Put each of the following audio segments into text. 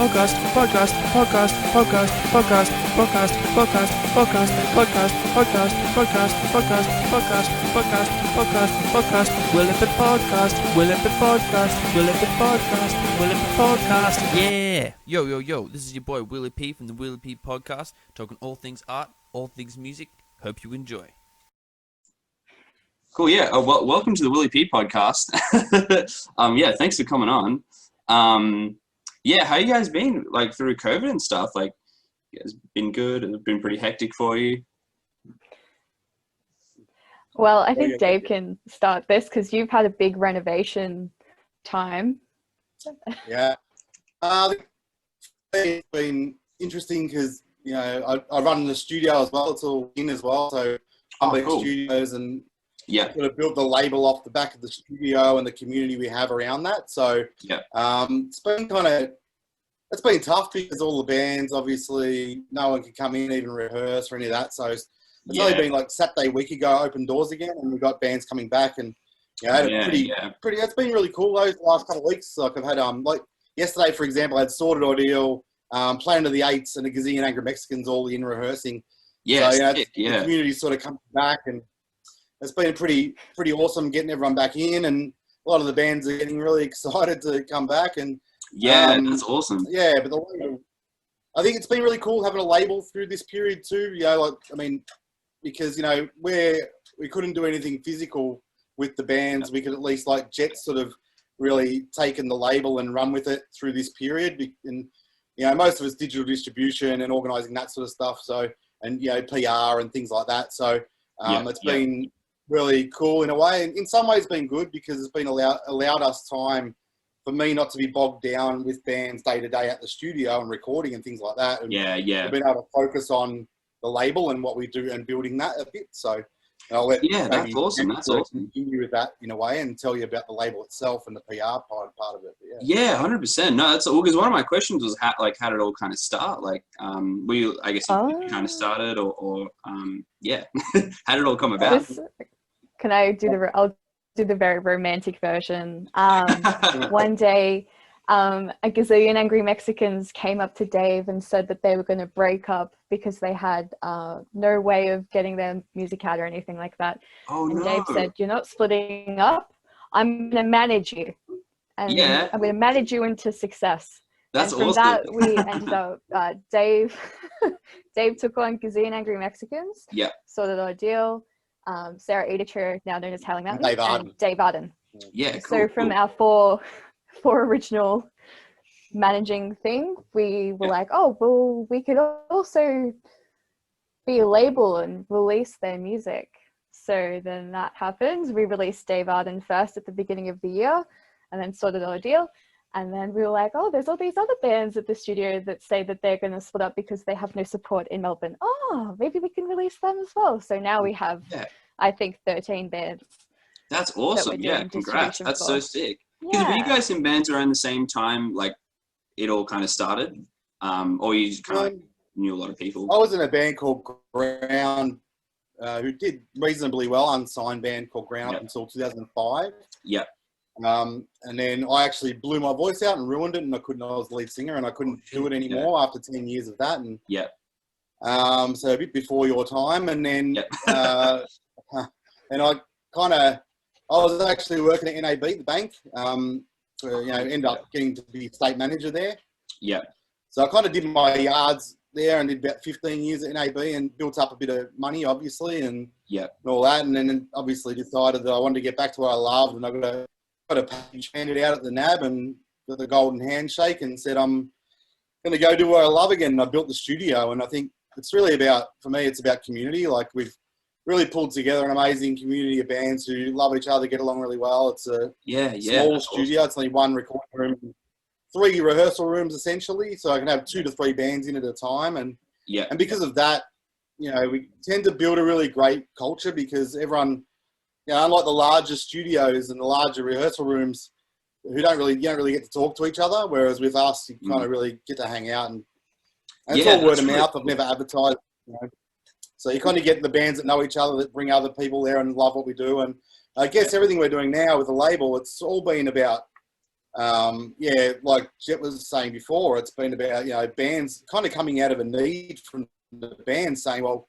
podcast, podcast, podcast, podcast, podcast, podcast, podcast, podcast, podcast, podcast, podcast, podcast, podcast, podcast, podcast, podcast, Will It Be Podcast, Will It Be Podcast, Will It Be Podcast, Will It Be Podcast, yeah! Yo, this is your boy Willie P from the Willie P Podcast, talking all things art, all things music. Hope you enjoy. Cool, yeah. Welcome to the Willie P Podcast. Thanks for coming on. How you guys been, like, through COVID and stuff? Like, you guys been good? Has it been pretty hectic for you? Well, I think Dave can start this because you've had a big renovation time. Yeah. It's been interesting because, you know, I run the studio as well. It's all in as well. So I'm cool. studios and Yeah. sort of built the label off the back of the studio and the community we have around that. So it's been tough because all the bands, obviously, no one can come in, even rehearse or any of that. So it's only been like Saturday week ago, open doors again, and we've got bands coming back, and pretty. It's been really cool those last couple of weeks. Like I've had like yesterday, for example, I had Sorted Ordeal, Planet of the Apes, and a gazillion Angry Mexicans all in rehearsing. Yeah, so, the community sort of come back, and it's been pretty awesome getting everyone back in, and a lot of the bands are getting really excited to come back. And that's awesome. Yeah, but I think it's been really cool having a label through this period too. You know, because, you know, we couldn't do anything physical with the bands, we could at least, like, Jet sort of really taken the label and run with it through this period. And, you know, most of it's digital distribution and organising that sort of stuff. So, and, you know, PR and things like that. So it's been really cool in a way. And in some ways been good because it's been allowed us time for me not to be bogged down with bands day to day at the studio and recording and things like that. And we've been able to focus on the label and what we do and building that a bit. So I'll let that's awesome. That's awesome. Continue with that in a way and tell you about the label itself and the PR part of it. But 100%. No, that's all, because one of my questions was how did it all kind of start? Like, you kind of started or how did it all come about? Can I do I'll do the very romantic version. One day, a gazillion Angry Mexicans came up to Dave and said that they were going to break up because they had no way of getting their music out or anything like that. Dave said, "You're not splitting up. I'm going to manage you. And I'm going to manage you into success." That's and from awesome. that, we ended up, Dave took on gazillion Angry Mexicans. Yeah. Sorted Ordeal. Sarah Edicher, now known as Howling Mountain, and Dave Arden. Yeah, cool. So from our four original managing thing, we were like, oh, well, we could also be a label and release their music. So then that happens. We released Dave Arden first at the beginning of the year, and then Sorted Ordeal. And then we were like, oh, there's all these other bands at the studio that say that they're going to split up because they have no support in Melbourne. Oh, maybe we can release them as well. So now we have, I think, 13 bands. That's awesome. Congrats. That's so sick. Because were you guys in bands around the same time, like, it all kind of started? Or you just kind of knew a lot of people? I was in a band called Ground, who did reasonably well, unsigned band called Ground up until 2005. Yeah. And then I actually blew my voice out and ruined it, and I was the lead singer, and I couldn't do it anymore after 10 years of that. And so a bit before your time, and then and I was actually working at NAB, the bank. Ended up getting to be state manager there. Yeah. So I kind of did my yards there and did about 15 years at NAB and built up a bit of money, obviously, and all that. And then obviously decided that I wanted to get back to what I loved, and I got a package handed out at the NAB and got the golden handshake and said, I'm going to go do what I love again. And I built the studio, and I think it's really about, for me, it's about community. Like, we've really pulled together an amazing community of bands who love each other, get along really well. It's a small studio. Awesome. It's only one recording room, 3 rehearsal rooms essentially. So I can have 2 to 3 bands in at a time. And because of that, you know, we tend to build a really great culture because everyone, you know, unlike the larger studios and the larger rehearsal rooms, you don't really get to talk to each other. Whereas with us, you kind of really get to hang out, and it's all word of mouth. I've never advertised, you know. So you kind of get the bands that know each other, that bring other people there and love what we do. And I guess everything we're doing now with the label, it's all been about yeah, like Jet was saying before, it's been about, you know, bands kind of coming out of a need from the band saying, well,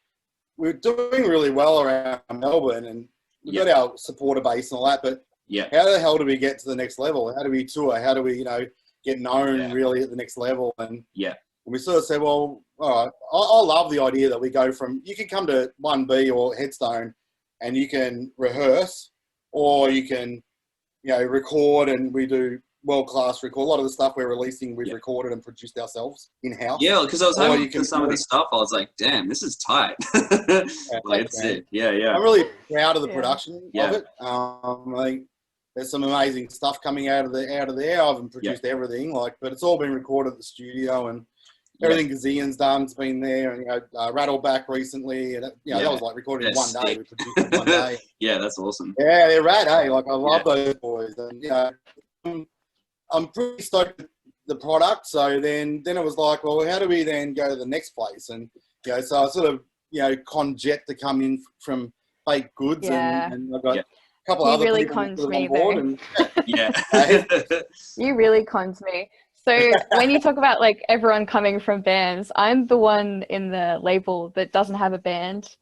we're doing really well around Melbourne and we've got our supporter base and all that, but how the hell do we get to the next level? How do we tour? How do we, you know, get known really at the next level? And we sort of said, well, all right, I love the idea that we go from, you can come to 1B or Headstone and you can rehearse, or you can, you know, record, and we do world-class record. A lot of the stuff we're releasing, we've recorded and produced ourselves in-house. Yeah, because I was having a look at some of the stuff, I was like, damn, this is tight. Like, it's sick. Yeah. I'm really proud of the production of it. I think there's some amazing stuff coming out of there. I haven't produced everything, like, but it's all been recorded at the studio, and everything Gazian's done's been there, and, you know, Rattleback recently, and, you know, that was like recorded in one day. We produced it in one day. Yeah, that's awesome. Yeah, they're rad, hey? Like, I love those boys. And, you know, I'm pretty stoked with the product. So then it was like, well, how do we then go to the next place? And, you know, so I sort of, you know, con Jet to come in from Baked Goods, and I got a couple other really people conned on me board. there. And, You really conned me. So when you talk about like everyone coming from bands, I'm the one in the label that doesn't have a band.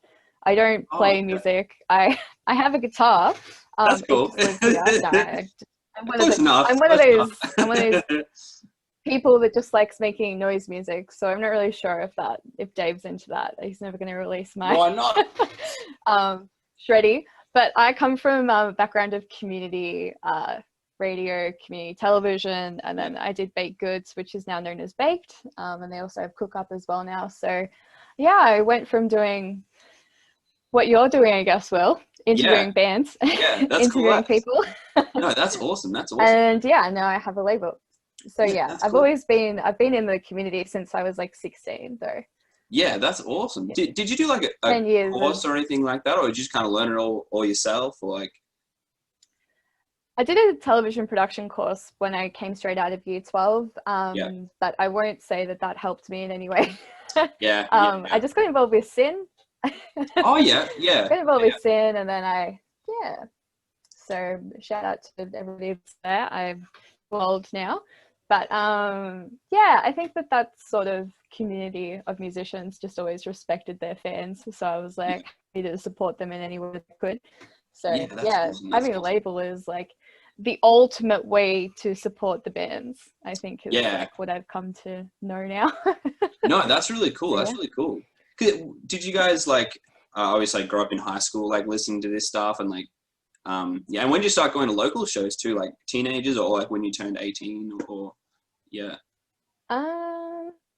I don't play music. I have a guitar. That's cool. I'm one of those people that just likes making noise music. So I'm not really sure if Dave's into that. He's never going to release my why not? Shreddy. But I come from a background of community radio, community television, and then I did Baked Goods, which is now known as Baked, and they also have Cook Up as well now. So yeah, I went from doing what you're doing, I guess, Will, interviewing bands, interviewing people. No, that's awesome. That's awesome. And yeah, now I have a label. So yeah, I've been in the community since I was like 16 though. Yeah, that's awesome. Did you do like a course or anything like that, or did you just kind of learn it all yourself, or like? I did a television production course when I came straight out of year 12, but I won't say that helped me in any way. I just got involved with Sin. Oh, yeah. Got involved with Sin, and then so shout out to everybody that's there. I'm old now. But I think that sort of community of musicians just always respected their fans. So I was like, happy to support them in any way I could. So awesome. Having a label is like the ultimate way to support the bands, I think, is like what I've come to know now. No, that's really cool. That's really cool. Did you guys like obviously grow up in high school, like listening to this stuff, and like and when did you start going to local shows too, like teenagers, or like when you turned 18, or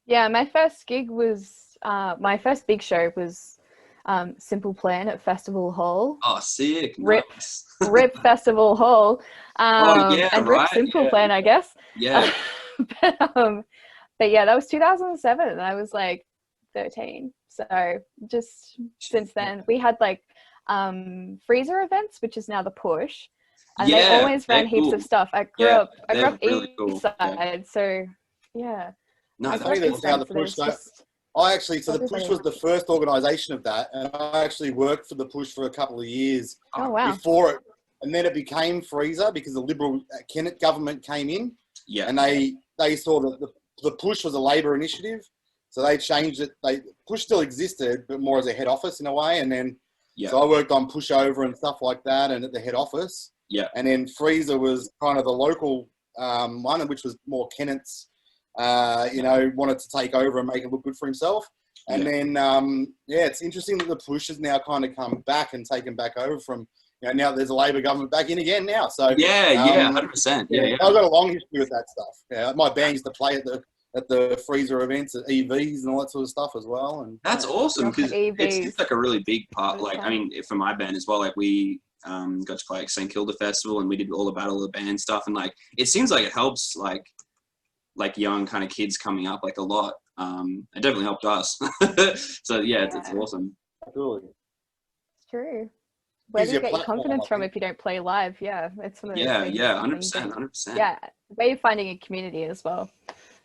my first gig was my first big show was Simple Plan at Festival Hall. Oh, sick. Rip Festival Hall. And Rip Simple Plan, I guess. Yeah. But yeah, that was 2007, and I was like 13. So just since then, we had like freezer events, which is now the Push, and they always ran heaps of stuff. I grew up really east side, so yeah. No, I think that's how the Push. The Push was the first organisation of that, and I actually worked for the Push for a couple of years before it, and then it became Freezer because the Liberal Kennett government came in, and they saw that the Push was a Labor initiative, so they changed it. Push still existed, but more as a head office in a way, and then so I worked on Pushover and stuff like that, and at the head office, and then Freezer was kind of the local one, which was more Kennett's. Wanted to take over and make it look good for himself. And then, it's interesting that the Push has now kind of come back and taken back over from, now there's a Labor government back in again now. So 100%. I've got a long history with that stuff. Yeah, my band used to play at the Freezer events at EVs and all that sort of stuff as well. And that's awesome, because it's like a really big part. Like, I mean, for my band as well, like we got to play at St Kilda Festival, and we did all the Battle of the Band stuff, and like it seems like it helps like young kind of kids coming up like a lot. It definitely helped us. So it's awesome. Absolutely. It's true. Where do you get your confidence from if you don't play live? Yeah, it's one of those things. 100%. Yeah, where you're finding a community as well.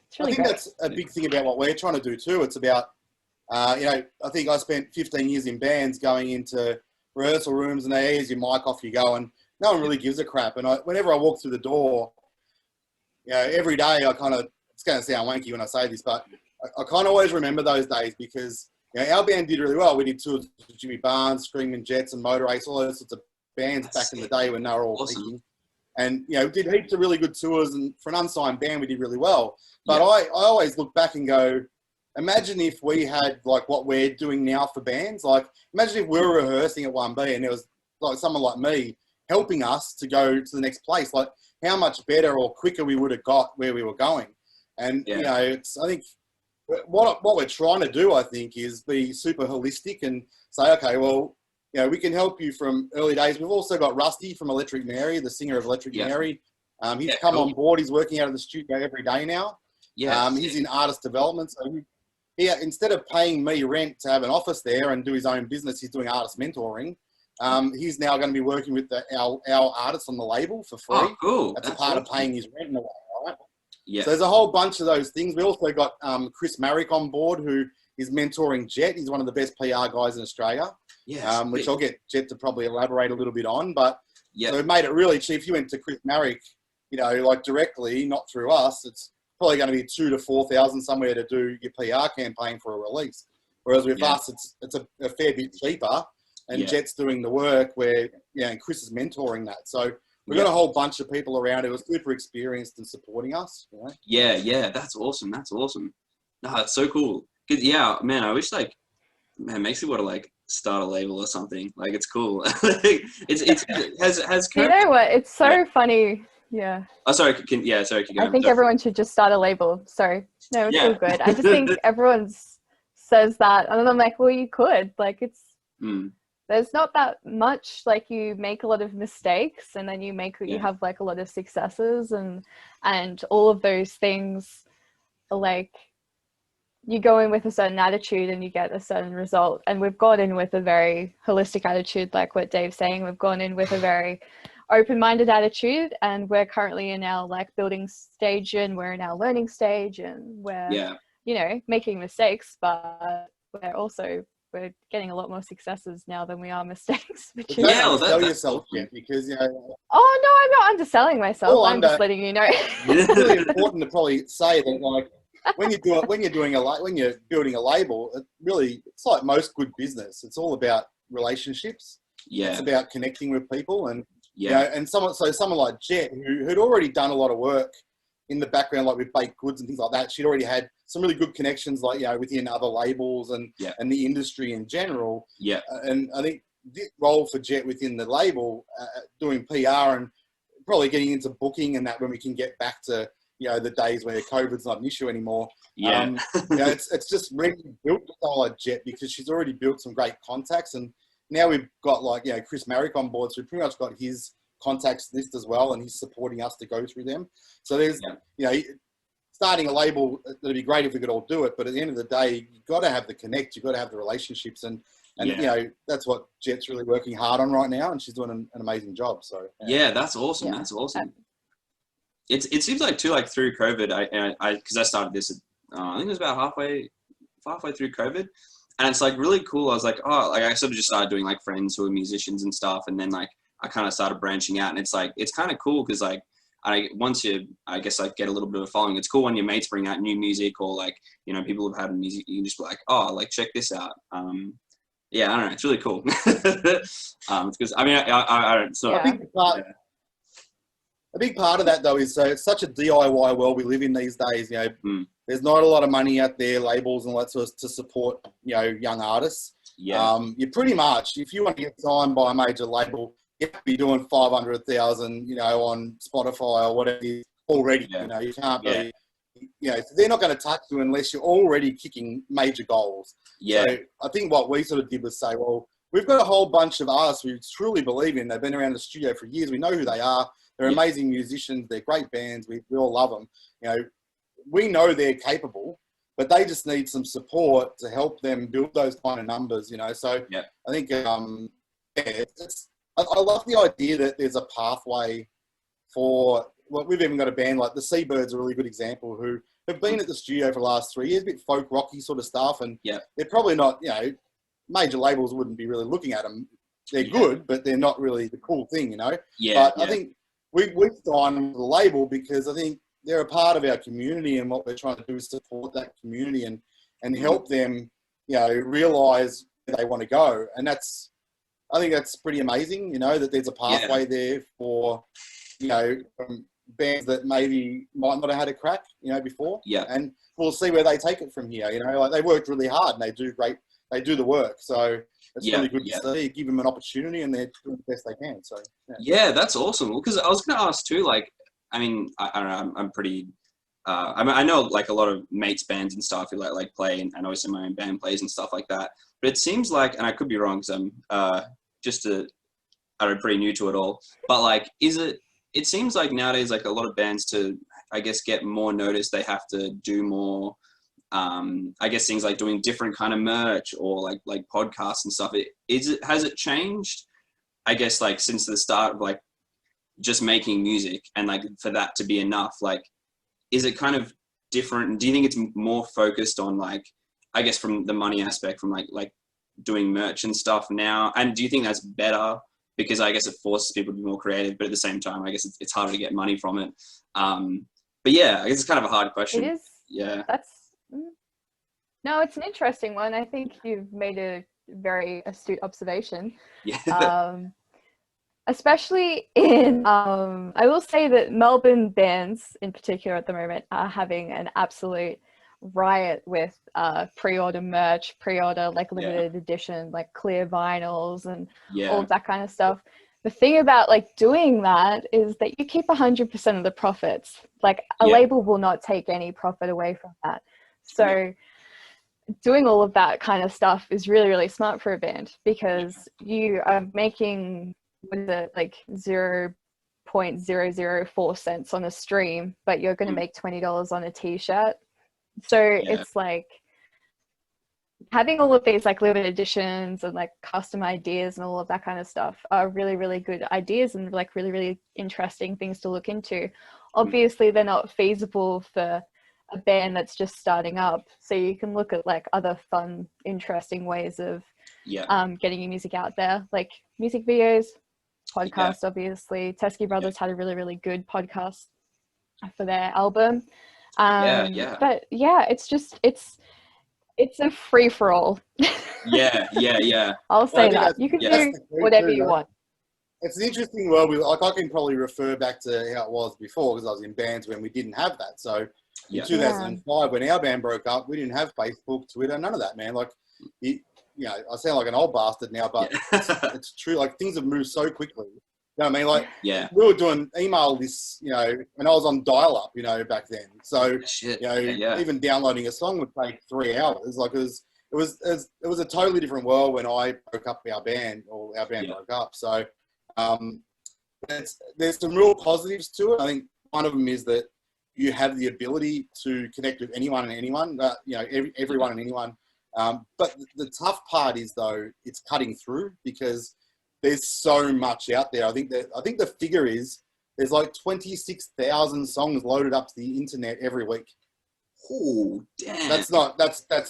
It's really great. That's a big thing about what we're trying to do too. It's about, I think I spent 15 years in bands going into rehearsal rooms, and here's your mic, off you go, and no one really gives a crap. And whenever I walk through the door, you know, every day I kind of, it's going to sound wanky when I say this, but I kind of always remember those days because, you know, our band did really well. We did tours with Jimmy Barnes, Screaming Jets and Motor Ace, all those sorts of bands back in the day when they were all peaking. And, you know, we did heaps of really good tours, and for an unsigned band, we did really well. But I always look back and go, imagine if we had, like, what we're doing now for bands. Like, imagine if we were rehearsing at 1B and there was, like, someone like me helping us to go to the next place. Like, how much better or quicker we would have got where we were going. And, you know, it's, I think, what we're trying to do, I think, is be super holistic and say, okay, well, you know, we can help you from early days. We've also got Rusty from Electric Mary, the singer of Electric Mary. He's come on board. He's working out of the studio every day now. He's in artist development. So he, instead of paying me rent to have an office there and do his own business, he's doing artist mentoring. He's now going to be working with our artists on the label for free. Oh, cool. That's a part of paying his rent in a way, right? Yeah. So there's a whole bunch of those things. We also got Chris Marrick on board, who is mentoring Jet. He's one of the best PR guys in Australia. Which I'll get Jet to probably elaborate a little bit on. But so it made it really cheap. If you went to Chris Marrick, you know, like directly, not through us, it's probably going to be $2,000 to $4,000 somewhere to do your PR campaign for a release. Whereas with us, it's a fair bit cheaper, and Jet's doing the work where, and Chris is mentoring that. So we've got a whole bunch of people around who are super experienced and supporting us. You know? Yeah, that's awesome. That's awesome. No, that's so cool. 'Cause, man, I wish, like, man, it makes me want to, like, start a label or something. Like, it's cool. it's has you know what? It's so funny. Yeah. Oh, sorry. Keep going. I think everyone should just start a label. Sorry. No, it's all good. I just think everyone says that, and then I'm like, well, you could. Like, it's there's not that much. Like, you make a lot of mistakes, and then you have like a lot of successes, and all of those things are like, you go in with a certain attitude and you get a certain result. And we've gone in with a very holistic attitude, like what Dave's saying. We've gone in with a very open-minded attitude, and we're currently in our, like, building stage, and we're in our learning stage, and we're you know, making mistakes, but we're getting a lot more successes now than we are mistakes. Which is sell yourself, because, you know. Oh no, I'm not underselling myself. I'm just letting you know. It's really important to probably say that, like, when you're building a label, it's like most good business. It's all about relationships. It's about connecting with people, and you know, and someone like Jet, who'd already done a lot of work in the background, like with baked goods and things like that. She'd already had some really good connections, like, you know, within other labels and the industry in general. And I think the role for Jet within the label, doing PR and probably getting into booking and that, when we can get back to, you know, the days where COVID's not an issue anymore. You know, it's just really built a style like Jet, because she's already built some great contacts, and now we've got, like, you know, Chris Marrick on board, so we've pretty much got his contacts list as well, and he's supporting us to go through them. So there's, you know, starting a label, it'd be great if we could all do it, but at the end of the day, you've got to have the connect, you've got to have the relationships, and you know, that's what Jet's really working hard on right now, and she's doing an amazing job. So that's awesome. That's awesome. It seems like too, like, through COVID, because I started this, I think it was about halfway through COVID, and it's, like, really cool. I was like, I sort of just started doing, like, friends who are musicians and stuff, and then, like, I kind of started branching out, and it's like, it's kind of cool because, like, once you, I guess, like, get a little bit of a following, it's cool when your mates bring out new music, or, like, you know, people have had music, you can just be like, like, check this out. I don't know, it's really cool. Because I mean, I don't. So a big part of that, though, is, so it's such a DIY world we live in these days. You know, there's not a lot of money out there, labels and all that sort of, to support, you know, young artists. You pretty much, if you want to get signed by a major label, you have to be doing 500,000, you know, on Spotify or whatever it is already. You know, you can't be, you know, so they're not going to touch you unless you're already kicking major goals. So I think what we sort of did was say, well, we've got a whole bunch of artists we truly believe in. They've been around the studio for years. We know who they are. They're amazing musicians. They're great bands. We all love them. You know, we know they're capable, but they just need some support to help them build those kind of numbers, you know. So I think, I love the idea that there's a pathway for, well, we've even got a band like the Seabirds, a really good example, who have been at the studio for the last 3 years, a bit folk rocky sort of stuff. And they're probably not, you know, major labels wouldn't be really looking at them. They're good, but they're not really the cool thing, you know. But I think we signed them to the label because I think they're a part of our community, and what we're trying to do is support that community and help them, you know, realise where they want to go. And I think that's pretty amazing, you know, that there's a pathway there for, you know, bands that maybe might not have had a crack, you know, before. Yeah. And we'll see where they take it from here. You know, like they worked really hard and they do the work. So it's really good to see, give them an opportunity, and they're doing the best they can. So yeah, that's awesome. Because I was going to ask too, like, I mean, I don't know, I'm pretty, I mean, I know like a lot of mates bands and stuff who like play, and obviously my own band plays and stuff like that. But it seems like, and I could be wrong because I'm I'm pretty new to it all. But like, it seems like nowadays, like a lot of bands to, I guess, get more notice, they have to do more, I guess things like doing different kind of merch or like podcasts and stuff. Has it changed, I guess, like since the start of like just making music, and like for that to be enough, like, is it kind of different? Do you think it's more focused on like, I guess from the money aspect, from like doing merch and stuff now? And do you think that's better? Because I guess it forces people to be more creative, but at the same time, I guess it's harder to get money from it. But yeah, I guess it's kind of a hard question. It is. Yeah. No, it's an interesting one. I think you've made a very astute observation. Yeah. Especially in, I will say that Melbourne bands in particular at the moment are having an absolute riot with pre-order merch, pre-order like limited edition, like clear vinyls and all of that kind of stuff. The thing about like doing that is that you keep 100% of the profits. Like a label will not take any profit away from that. So doing all of that kind of stuff is really, really smart for a band, because you are making, what is it, like 0.004 cents on a stream, but you're going to make $20 on a t-shirt. So it's like having all of these like limited editions and like custom ideas and all of that kind of stuff are really, really good ideas and like really, really interesting things to look into. Obviously, they're not feasible for a band that's just starting up. So you can look at like other fun, interesting ways of getting your music out there, like music videos, podcasts, obviously. Teskey Brothers had a really, really good podcast for their album. But yeah, it's just, it's a free-for-all. Yeah. I'll say that. You can do whatever you want. It's an interesting world. Like I can probably refer back to how it was before, because I was in bands when we didn't have that. So in 2005, when our band broke up, we didn't have Facebook, Twitter, none of that, man. Like, you know, I sound like an old bastard now, but it's true. Like, things have moved so quickly. You know what I mean? Like, we were doing email lists, you know, and I was on dial-up, you know, back then. So, you know, even downloading a song would take 3 hours. Like, it was a totally different world when I broke up our band, or our band broke up. So, there's some real positives to it. I think one of them is that you have the ability to connect with anyone and anyone, you know, everyone and anyone. But the tough part is, though, it's cutting through, because there's so much out there. I think the figure is there's like 26,000 songs loaded up to the internet every week. Oh, damn! That's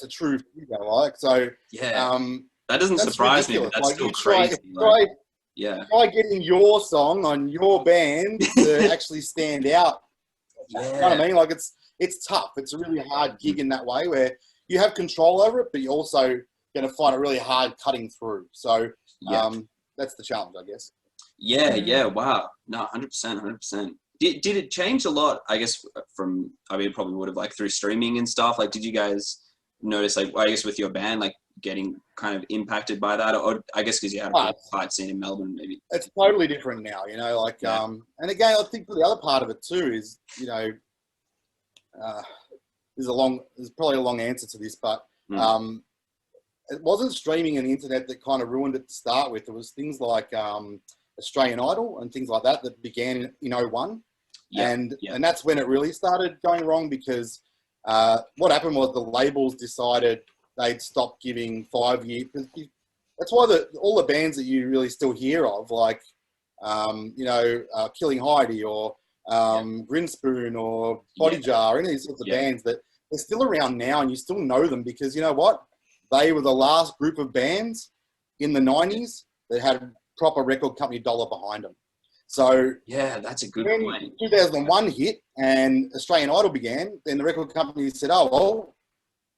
a true figure, like, so. Yeah. That doesn't surprise me. But that's like, still crazy. Try getting your song on your band to actually stand out. You know what I mean? Like, it's tough. It's a really hard gig in that way, where you have control over it, but you're also going to find it really hard cutting through. So, that's the challenge, I guess. Yeah. Wow. No, 100%. Did it change a lot, I guess, from, I mean, it probably would have, like, through streaming and stuff? Like, did you guys notice, like, I guess with your band, like, getting kind of impacted by that? Or I guess because you had a fight scene in Melbourne, maybe. It's totally different now, you know, like, and again, I think the other part of it too is, you know, there's probably a long answer to this, but it wasn't streaming and the internet that kind of ruined it to start with. It was things like Australian Idol and things like that began in 2001. And that's when it really started going wrong, because what happened was the labels decided they'd stop giving 5 years. That's why all the bands that you really still hear of, like, you know, Killing Heidi or Grinspoon or Body Jar, any of these sorts of bands that they're still around now, and you still know them because, you know what? They were the last group of bands in the 90s that had proper record company dollar behind them. So yeah, that's a good when point. 2001 hit and Australian Idol began, then the record company said, oh, well,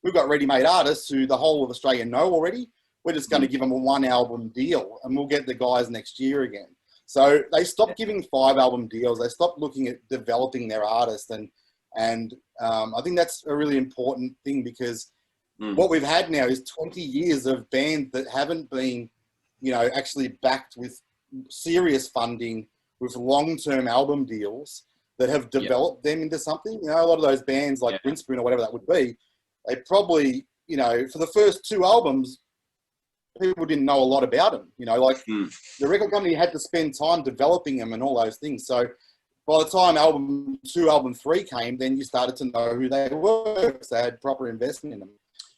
we've got ready-made artists who the whole of Australia know already. We're just going to give them a 1-album deal and we'll get the guys next year again. So they stopped giving 5-album deals. They stopped looking at developing their artists. And I think that's a really important thing because what we've had now is 20 years of bands that haven't been, actually backed with serious funding, with long-term album deals that have developed them into something. A lot of those bands like Winspoon or whatever that would be, they probably, for the first 2 albums, people didn't know a lot about them. The record company had to spend time developing them and all those things. So by the time album 2, album 3 came, then you started to know who they were because they had proper investment in them.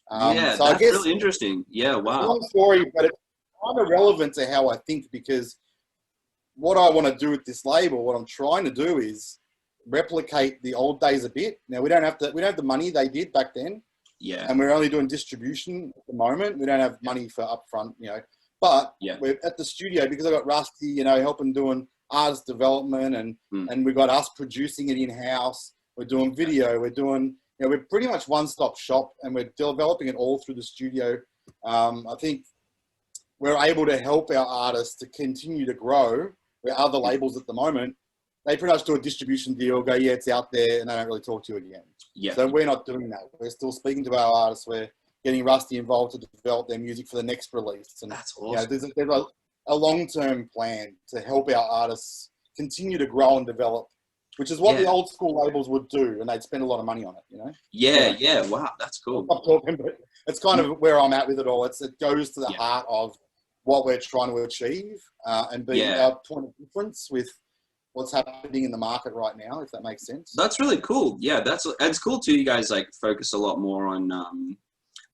So that's I guess, really interesting. Yeah, wow. Long story, but it's kind of relevant to how I think because what I want to do with this label, what I'm trying to do is replicate the old days a bit. Now we don't have the money they did back then. Yeah. And we're only doing distribution at the moment. We don't have money for upfront, But we're at the studio because I got Rusty, helping doing artist development and we got us producing it in-house. We're doing video. We're doing, we're pretty much one-stop shop and we're developing it all through the studio. I think we're able to help our artists to continue to grow where other labels at the moment, they pretty much do a distribution deal, go, yeah, it's out there, and they don't really talk to you again. Yeah. So we're not doing that. We're still speaking to our artists. We're getting Rusty involved to develop their music for the next release. And that's awesome. There's a long-term plan to help our artists continue to grow and develop, which is what the old school labels would do, and they'd spend a lot of money on it, Yeah, wow, that's cool. I'm talking, but it's kind of where I'm at with it all. It goes to the heart of what we're trying to achieve and be our point of difference with what's happening in the market right now, if that makes sense. That's really cool. Yeah, it's cool too. You guys focus a lot more on, and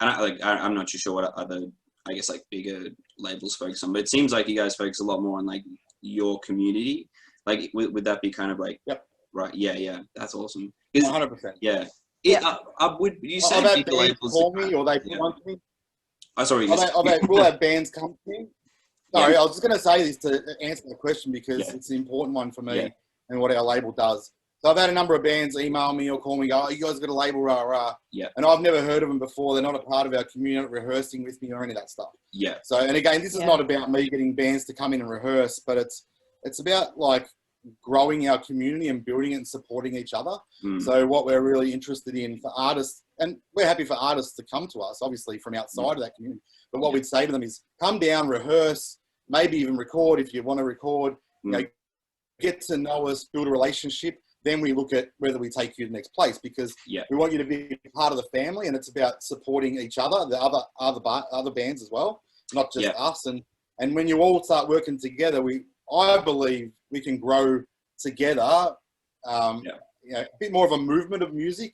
I'm not too sure what other, I guess, bigger labels focus on, but it seems like you guys focus a lot more on your community. Would that be kind of Yep. Right? Yeah, that's awesome. 100%. Yeah. Would you say I've had bands call me or they come to me? Oh, sorry. We'll have bands come to me. Sorry, I was just going to say this to answer the question because it's an important one for me and what our label does. So I've had a number of bands email me or call me, go, oh, you guys got a label, rah, rah. Yeah. And I've never heard of them before. They're not a part of our community, not rehearsing with me or any of that stuff. Yeah. So, and again, this is not about me getting bands to come in and rehearse, but it's about growing our community and building it and supporting each other. So what we're really interested in for artists, and we're happy for artists to come to us, obviously from outside of that community. But what we'd say to them is come down, rehearse, maybe even record if you want to record, get to know us, build a relationship. Then we look at whether we take you to the next place because we want you to be part of the family and it's about supporting each other, the other bands as well, not just us. And when you all start working together, I believe we can grow together, a bit more of a movement of music,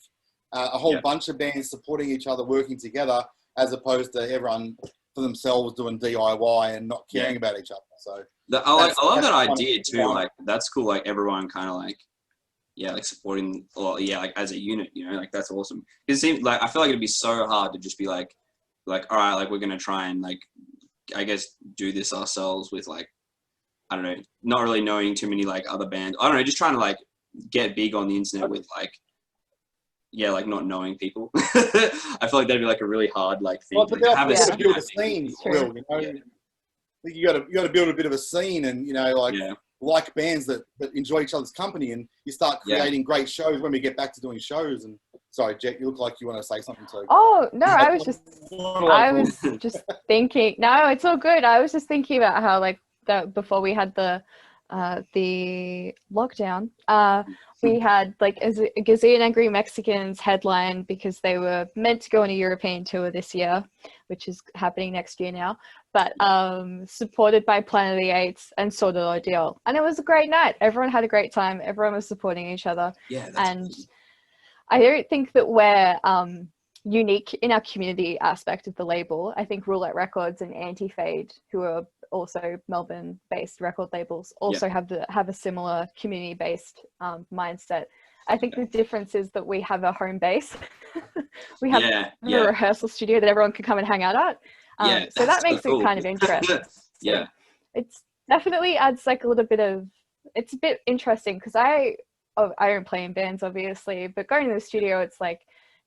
a whole bunch of bands supporting each other, working together, as opposed to everyone for themselves doing DIY and not caring about each other. So I love that idea too. That's cool. Everyone kind of supporting, or as a unit. That's awesome. It seems I feel like it'd be so hard to just be all right, we're gonna try and I guess do this ourselves with I don't know, not really knowing too many other bands. I don't know, just trying to get big on the internet with not knowing people. I feel like that'd be a really hard thing to have to build a scene. You got to build a bit of a scene and like bands that enjoy each other's company, and you start creating great shows when we get back to doing shows. And sorry, Jet, you look like you want to say something too. Oh no, I was just thinking. No, it's all good. I was just thinking about how that before we had the lockdown, we had a gazillion Angry Mexicans headline because they were meant to go on a European tour this year, which is happening next year now, but supported by Planet of the Apes and Sword of Ordeal. And it was a great night. Everyone had a great time. Everyone was supporting each other. Yeah, and awesome. I don't think that we're unique in our community aspect of the label. I think Roulette Records and Anti-Fade, who are also Melbourne-based record labels, also have a similar community-based mindset. I think the difference is that we have a home base. We have a rehearsal studio that everyone can come and hang out at. So that makes it kind of interesting. Yeah. It's definitely adds a little bit of it's a bit interesting because I don't play in bands, obviously, but going to the studio, it's like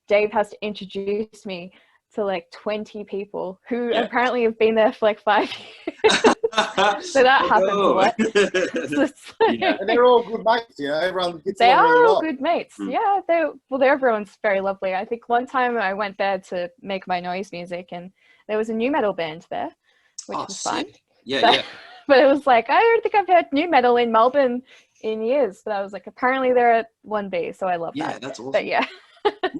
Dave has to introduce me to like 20 people who apparently have been there for like 5 years. So that happens a lot. And they're all good mates, you know. Everyone gets they along are really all well. good mates. Yeah, everyone's very lovely. I think one time I went there to make my noise music, and there was a new metal band there, which was fun. But it was like, I don't think I've heard new metal in Melbourne in years. But I was like, apparently they're at 1B, so I love that. Yeah, that's awesome. But yeah.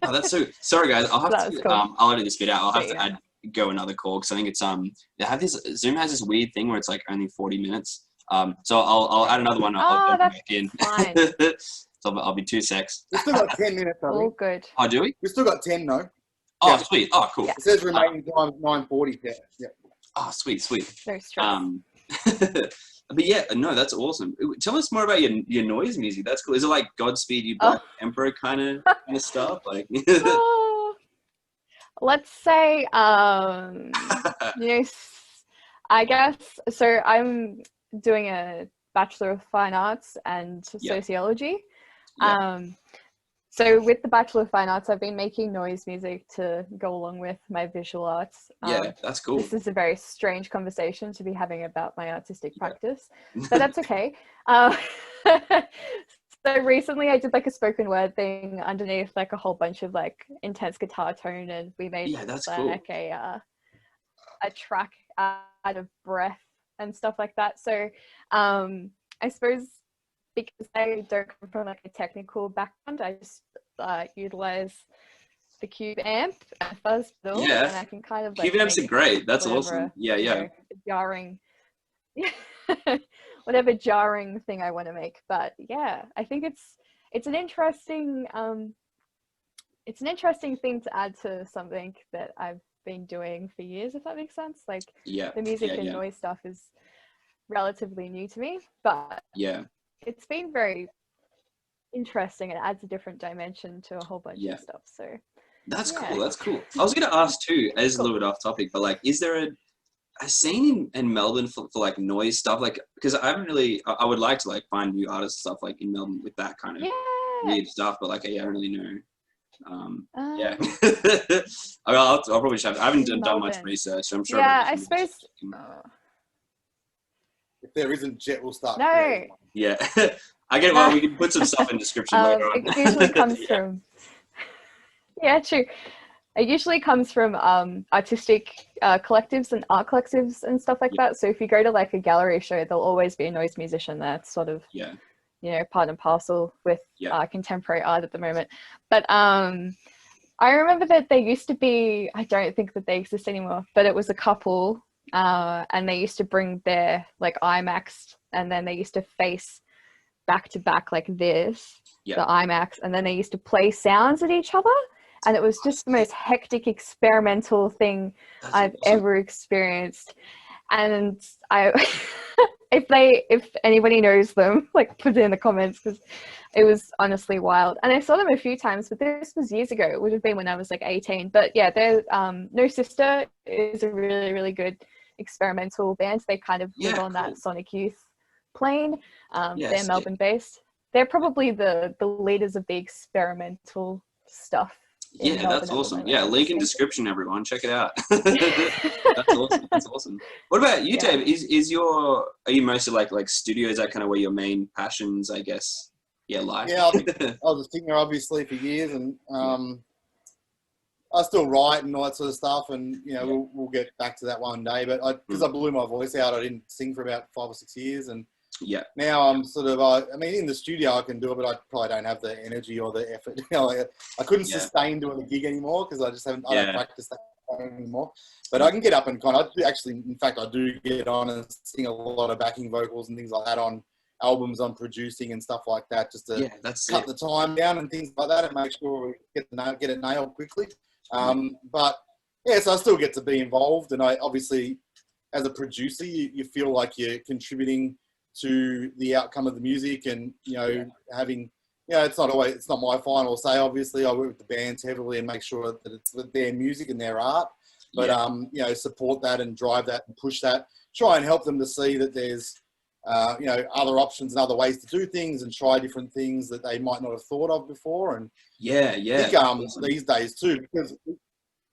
Oh, that's so. Sorry, guys. I'll have to. Cool. I'll edit this bit out. I'll have to go another call because I think it's they have this Zoom has this weird thing where it's like only 40 minutes. So I'll add another one. I'll that's back in. fine. So I'll be 2 secs. We've still got 10 minutes. All good. Oh, do we? We've still got 10, no? Oh, sweet. Oh, cool. Yeah. It says remaining time 9:40. Yeah. Oh, sweet. No stress. But yeah, no, that's awesome. Tell us more about your noise music. That's cool. Is it like Godspeed You Black Emperor kind of stuff? Like, let's say, I guess. So I'm doing a Bachelor of Fine Arts and Sociology. So with the Bachelor of Fine Arts, I've been making noise music to go along with my visual arts. That's cool. This is a very strange conversation to be having about my artistic practice, but that's okay. So recently I did like a spoken word thing underneath like a whole bunch of like intense guitar tone, and we made like a track out of breath and stuff like that. So I suppose because I don't come from like a technical background, I just utilize the cube amp and fuzz pedal, and I can kind of like cube amps are great. That's awesome. Jarring, whatever jarring thing I want to make. But yeah, I think it's an interesting thing to add to something that I've been doing for years, if that makes sense. Like the music and noise stuff is relatively new to me, but it's been very interesting. It adds a different dimension to a whole bunch of stuff. So that's cool. That's cool. I was going to ask too, as a little bit off topic, but like, is there a scene in Melbourne for like noise stuff? Like, because I haven't really, I would like to like find new artists and stuff like in Melbourne with that kind of weird stuff, but like, I don't really know. I'll probably just I haven't done much research, so I'm sure. I suppose. If there isn't, Jet will start. No. Yeah, I get it. Well, we can put some stuff in the description later on. It usually comes from. Yeah, true. It usually comes from artistic collectives and art collectives and stuff like that. So if you go to like a gallery show, there'll always be a noise musician there. It's sort of part and parcel with contemporary art at the moment. But I remember that there used to be, I don't think that they exist anymore, but it was a couple and they used to bring their like IMAX, and then they used to face back to back like this, the IMAX, and then they used to play sounds at each other. And it was just the most hectic experimental thing I've ever experienced. And if anybody knows them, like put it in the comments, because it was honestly wild. And I saw them a few times, but this was years ago. It would have been when I was like 18. But yeah, they're No Sister is a really, really good experimental band. They kind of live on that Sonic Youth plane. They're Melbourne based. They're probably the leaders of the experimental stuff. Yeah, that's awesome. Yeah, link in description, everyone. Check it out. That's awesome. That's awesome. What about you, Dave? Are you mostly like studio? Is that kind of where your main passions, I guess? Lie? Yeah, I was a singer obviously for years, and I still write and all that sort of stuff. And we'll get back to that one day. But because I blew my voice out, I didn't sing for about 5 or 6 years, and now I'm sort of, I mean, in the studio I can do it, but I probably don't have the energy or the effort. I couldn't sustain doing a gig anymore because I just haven't, I don't practice that anymore. But I can get up and I do get on and sing a lot of backing vocals and things like that on albums I'm producing and stuff like that, just to cut the time down and things like that and make sure we get it nailed quickly. But so I still get to be involved, and I obviously, as a producer, you feel like you're contributing to the outcome of the music, and having it's not my final say. Obviously, I work with the bands heavily and make sure that it's their music and their art, but support that and drive that and push that. Try and help them to see that there's other options and other ways to do things and try different things that they might not have thought of before. And I think awesome. These days too, because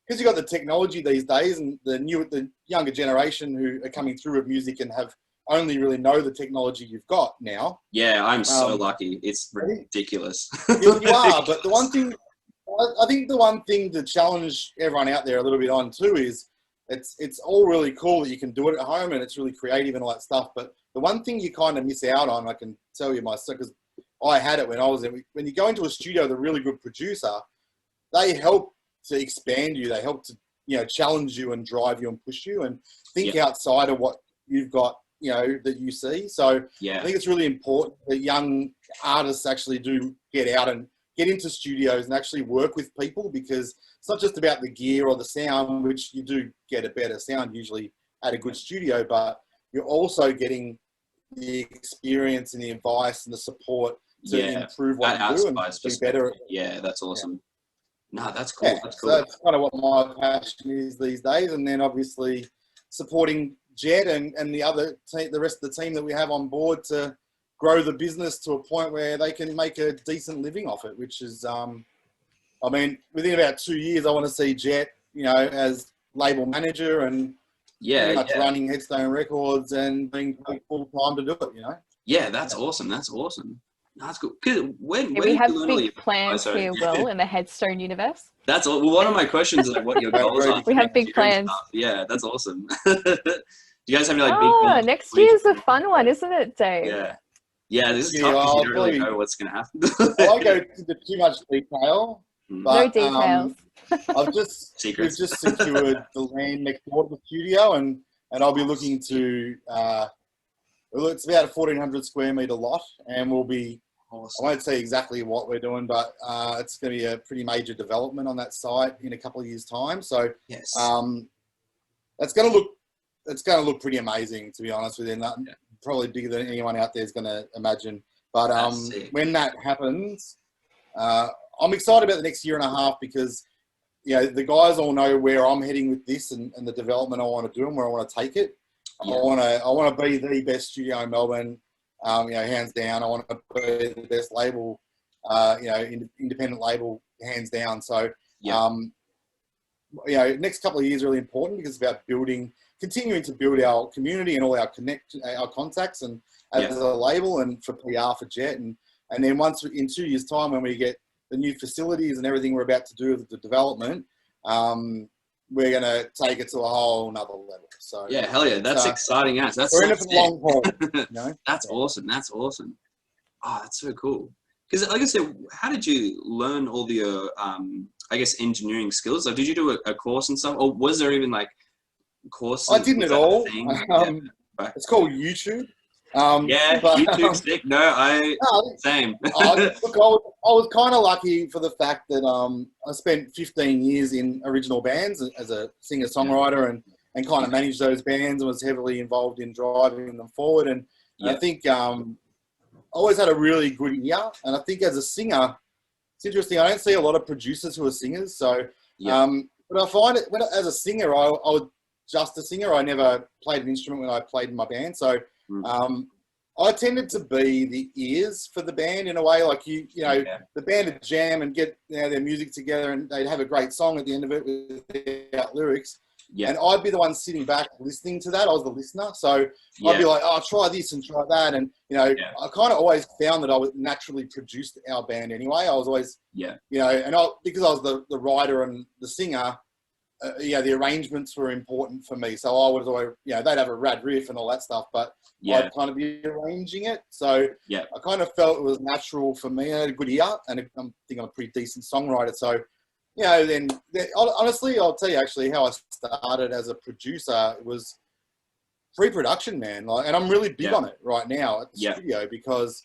you've got the technology these days and the younger generation who are coming through with music and have only really know the technology you've got now. Yeah, I'm so lucky. It's ridiculous. You are, but the one thing, I think the one thing to challenge everyone out there a little bit on too is it's all really cool that you can do it at home and it's really creative and all that stuff. But the one thing you kind of miss out on, I can tell you myself, because I had it when I was there. When you go into a studio with a really good producer, they help to expand you. They help to, challenge you and drive you and push you and think outside of what you've got, that you see. So I think it's really important that young artists actually do get out and get into studios and actually work with people, because it's not just about the gear or the sound, which you do get a better sound usually at a good studio, but you're also getting the experience and the advice and the support to improve what you do and be better. Yeah, that's awesome. No, that's cool. Yeah, that's cool. So that's kind of what my passion is these days. And then obviously supporting Jet and the rest of the team that we have on board to grow the business to a point where they can make a decent living off it, which is, within about 2 years, I want to see Jet, as label manager and running Headstone Records and being full time to do it, Yeah, that's awesome. That's awesome. That's cool. When we have big plans here, Will, in the Headstone universe. That's all. Well, one of my questions is like what your goals are. We have big plans. Yeah, that's awesome. Do you guys have any big goals? Next year's a fun one, isn't it, Dave? Yeah. Yeah, this is tough because you don't really know what's going to happen. I won't go into too much detail. But, no details. We've just secured the land next door to the studio, and I'll be looking to. It's about a 1,400 square meter lot, and we'll be. Awesome. I won't say exactly what we're doing, but it's going to be a pretty major development on that site in a couple of years' time. So, yes, it's going to look pretty amazing, to be honest with you. Probably bigger than anyone out there is going to imagine. But when that happens, I'm excited about the next year and a half because, the guys all know where I'm heading with this and the development I want to do and where I want to take it. Yeah. I want to be the best studio in Melbourne, hands down. I want to be the best label, independent label, hands down. So, next couple of years are really important because it's about continuing to build our community and all our contacts and as a label and for PR for Jet. And then once in 2 years' time, when we get the new facilities and everything we're about to do with the development, we're going to take it to a whole nother level. So yeah, hell yeah, that's exciting. That's we're in it for the long haul. That's awesome. That's awesome. Oh, that's so cool. Because, like I said, how did you learn all the, engineering skills? Like, did you do a course and stuff, or was there even courses? I didn't at all. It's called YouTube. YouTube stick. Same. I was kind of lucky for the fact that I spent 15 years in original bands as a singer-songwriter and kind of managed those bands and was heavily involved in driving them forward. And I think I always had a really good ear. And I think as a singer, it's interesting. I don't see a lot of producers who are singers. So, but I find it as a singer, I was just a singer. I never played an instrument when I played in my band. So. I tended to be the ears for the band in a way, like the band would jam and get their music together, and they'd have a great song at the end of it without lyrics. Yeah. And I'd be the one sitting back listening to that. I was the listener, so I'd be like, "Oh, try this and try that," and I kind of always found that I would naturally produce our band anyway. I was always, because I was the writer and the singer. The arrangements were important for me. So I was always, they'd have a rad riff and all that stuff, but I'd kind of be arranging it. So I kind of felt it was natural for me. I had a good ear, and I think I'm a pretty decent songwriter. So, then honestly, I'll tell you actually how I started as a producer. It was pre-production, man. And I'm really big on it right now at the studio because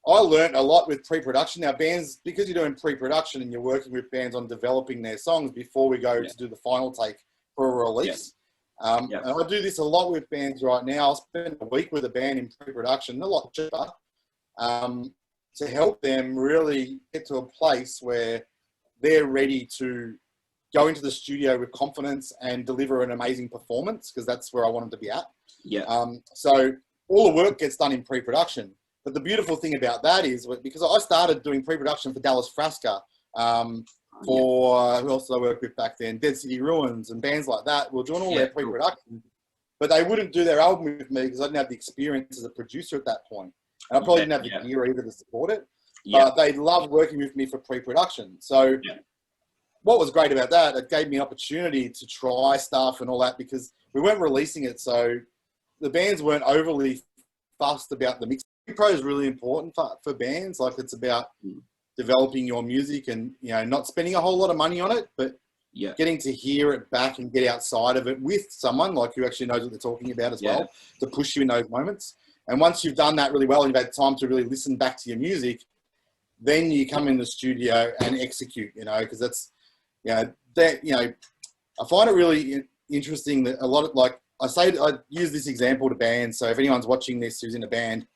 I learned a lot with pre-production. Now, bands, because you're doing pre-production and you're working with bands on developing their songs before we go to do the final take for a release. And I do this a lot with bands right now. I'll spend a week with a band in pre-production, a lot cheaper, to help them really get to a place where they're ready to go into the studio with confidence and deliver an amazing performance, because that's where I want them to be at. So all the work gets done in pre-production. But the beautiful thing about that is, because I started doing pre-production for Dallas Frasca, for who else did I work with back then? Dead City Ruins and bands like that. We were doing all their pre-production, but they wouldn't do their album with me because I didn't have the experience as a producer at that point. And I probably didn't have the gear either to support it. But they loved working with me for pre-production. So what was great about that, it gave me an opportunity to try stuff and all that, because we weren't releasing it. So the bands weren't overly fussed about the mix. Pro is really important for bands. Like, it's about developing your music and, you know, not spending a whole lot of money on it, but getting to hear it back and get outside of it with someone like who actually knows what they're talking about as well, to push you in those moments. And once you've done that really well and you've had time to really listen back to your music, then you come in the studio and execute, you know, because that's, you know, that, you know, I find it really interesting that a lot of, like, I use this example to bands. So if anyone's watching this who's in a band,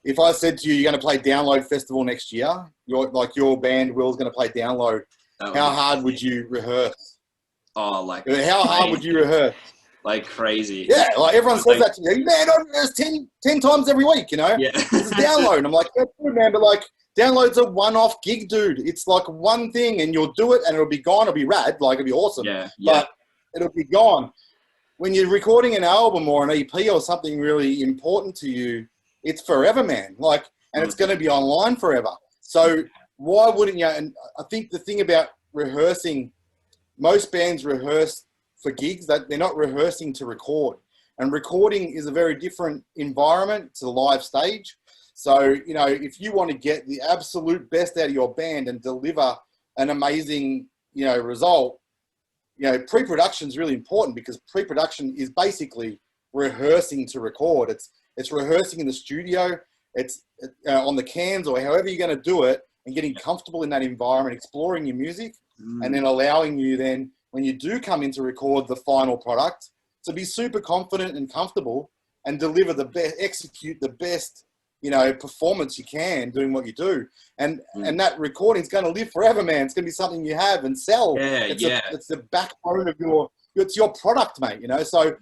if I said to you, you're going to play Download Festival next year, your band, Will's going to play Download, how hard would you rehearse? Oh, like, how hard would you rehearse? Like crazy. Yeah, like everyone says that to me. Man, I rehearse 10 times every week, you know? Yeah. This is Download. And I'm like, that's good, man, but like, Download's a one-off gig, dude. It's like one thing and you'll do it and it'll be gone. It'll be rad. Like, it'll be awesome. But it'll be gone. When you're recording an album or an EP or something really important to you, it's forever, man. Like, and it's going to be online forever. So why wouldn't you? And I think the thing about rehearsing, most bands rehearse for gigs, that they're not rehearsing to record. And recording is a very different environment to the live stage. So, you know, if you want to get the absolute best out of your band and deliver an amazing, you know, result, you know, pre-production is really important, because pre-production is basically rehearsing to record. It's rehearsing in the studio, it's on the cans or however you're going to do it, and getting comfortable in that environment, exploring your music, and then allowing you then, when you do come in to record the final product, to be super confident and comfortable and deliver the best, execute the best, you know, performance you can doing what you do. And that recording is going to live forever, man. It's going to be something you have and sell. It's the backbone of it's your product, mate, you know? So,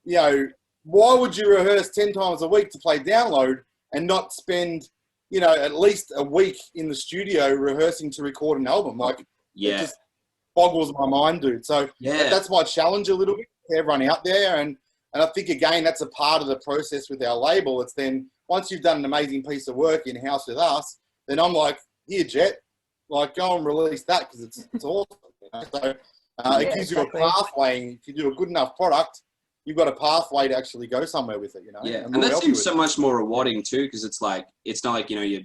you know, why would you rehearse 10 times a week to play Download and not spend, you know, at least a week in the studio rehearsing to record an album? Like, it just boggles my mind, dude. So that's my challenge a little bit to everyone out there. And I think, again, that's a part of the process with our label. It's then, once you've done an amazing piece of work in-house with us, then I'm like, here, Jet, like, go and release that, because it's awesome. You know? So it gives you a pathway. If you do a good enough product, you've got a pathway to actually go somewhere with it, you know? Yeah, and that seems so much more rewarding too, because it's like, it's not like, you know,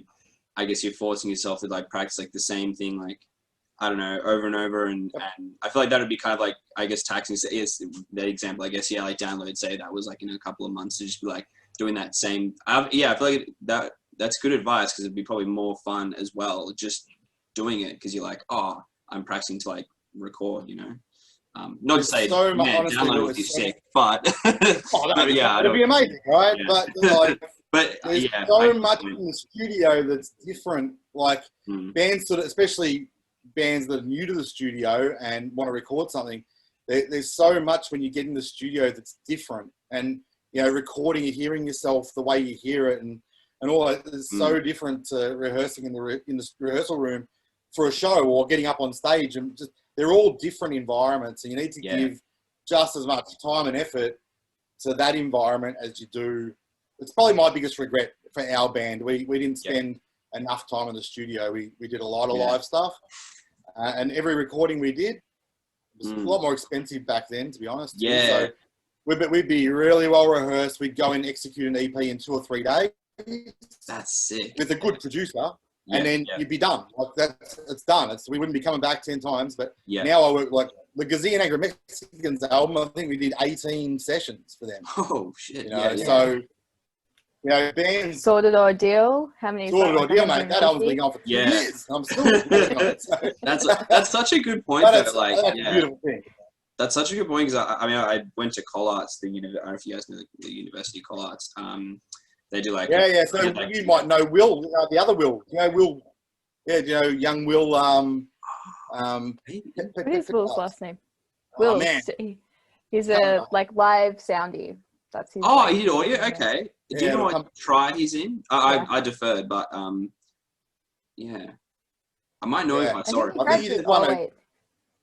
I guess you're forcing yourself to like practice like the same thing, like, I don't know, over and over. And I feel like that would be kind of like, I guess, taxing. Is the example, I guess, like Download, say that was like in a couple of months to just be like doing that same. I feel like that's good advice, because it'd be probably more fun as well, just doing it, because you're like, oh, I'm practicing to like record, you know. Not to say, so much, man, honestly, Download would be sick, but it'd be amazing, right? Yeah. But there's so much in the studio that's different. Like bands sort of, especially bands that are new to the studio and want to record something, there's so much when you get in the studio that's different. And, you know, recording, you're hearing yourself the way you hear it, and all that is so different to rehearsing in the rehearsal room for a show or getting up on stage. And just, they're all different environments, and you need to give just as much time and effort to that environment as you do. It's probably my biggest regret for our band. We didn't spend enough time in the studio. We did a lot of live stuff, and every recording we did was a lot more expensive back then, to be honest. Yeah. So we'd be really well rehearsed. We'd go and execute an EP in 2 or 3 days. That's sick. With a good producer. And then you'd be done. Like it's done. We wouldn't be coming back 10 times. But now I work, like the Gazia Negra Mexicans album, I think we did 18 sessions for them. Oh shit! You know, so you know, bands. Sorted Ordeal. How many? Sorted Ordeal, mate. That album's been on for 2 years. I'm still working on it. So. That's such a good point. That's a beautiful thing. That's such a good point, because I mean, I went to Collards, I don't know if you guys know the University of Collards. They do like So you might know Will, the other Will. You know Will. Yeah, you know young Will. What is Will's last name? Will. Man. He's a like live soundy. That's his. Oh, like, he did audio. yeah. Okay. Do Yeah, you know it'll what try he's in? Yeah. I deferred, but yeah, I might know if I I saw think it. he I think he graduated. did one. Oh wait,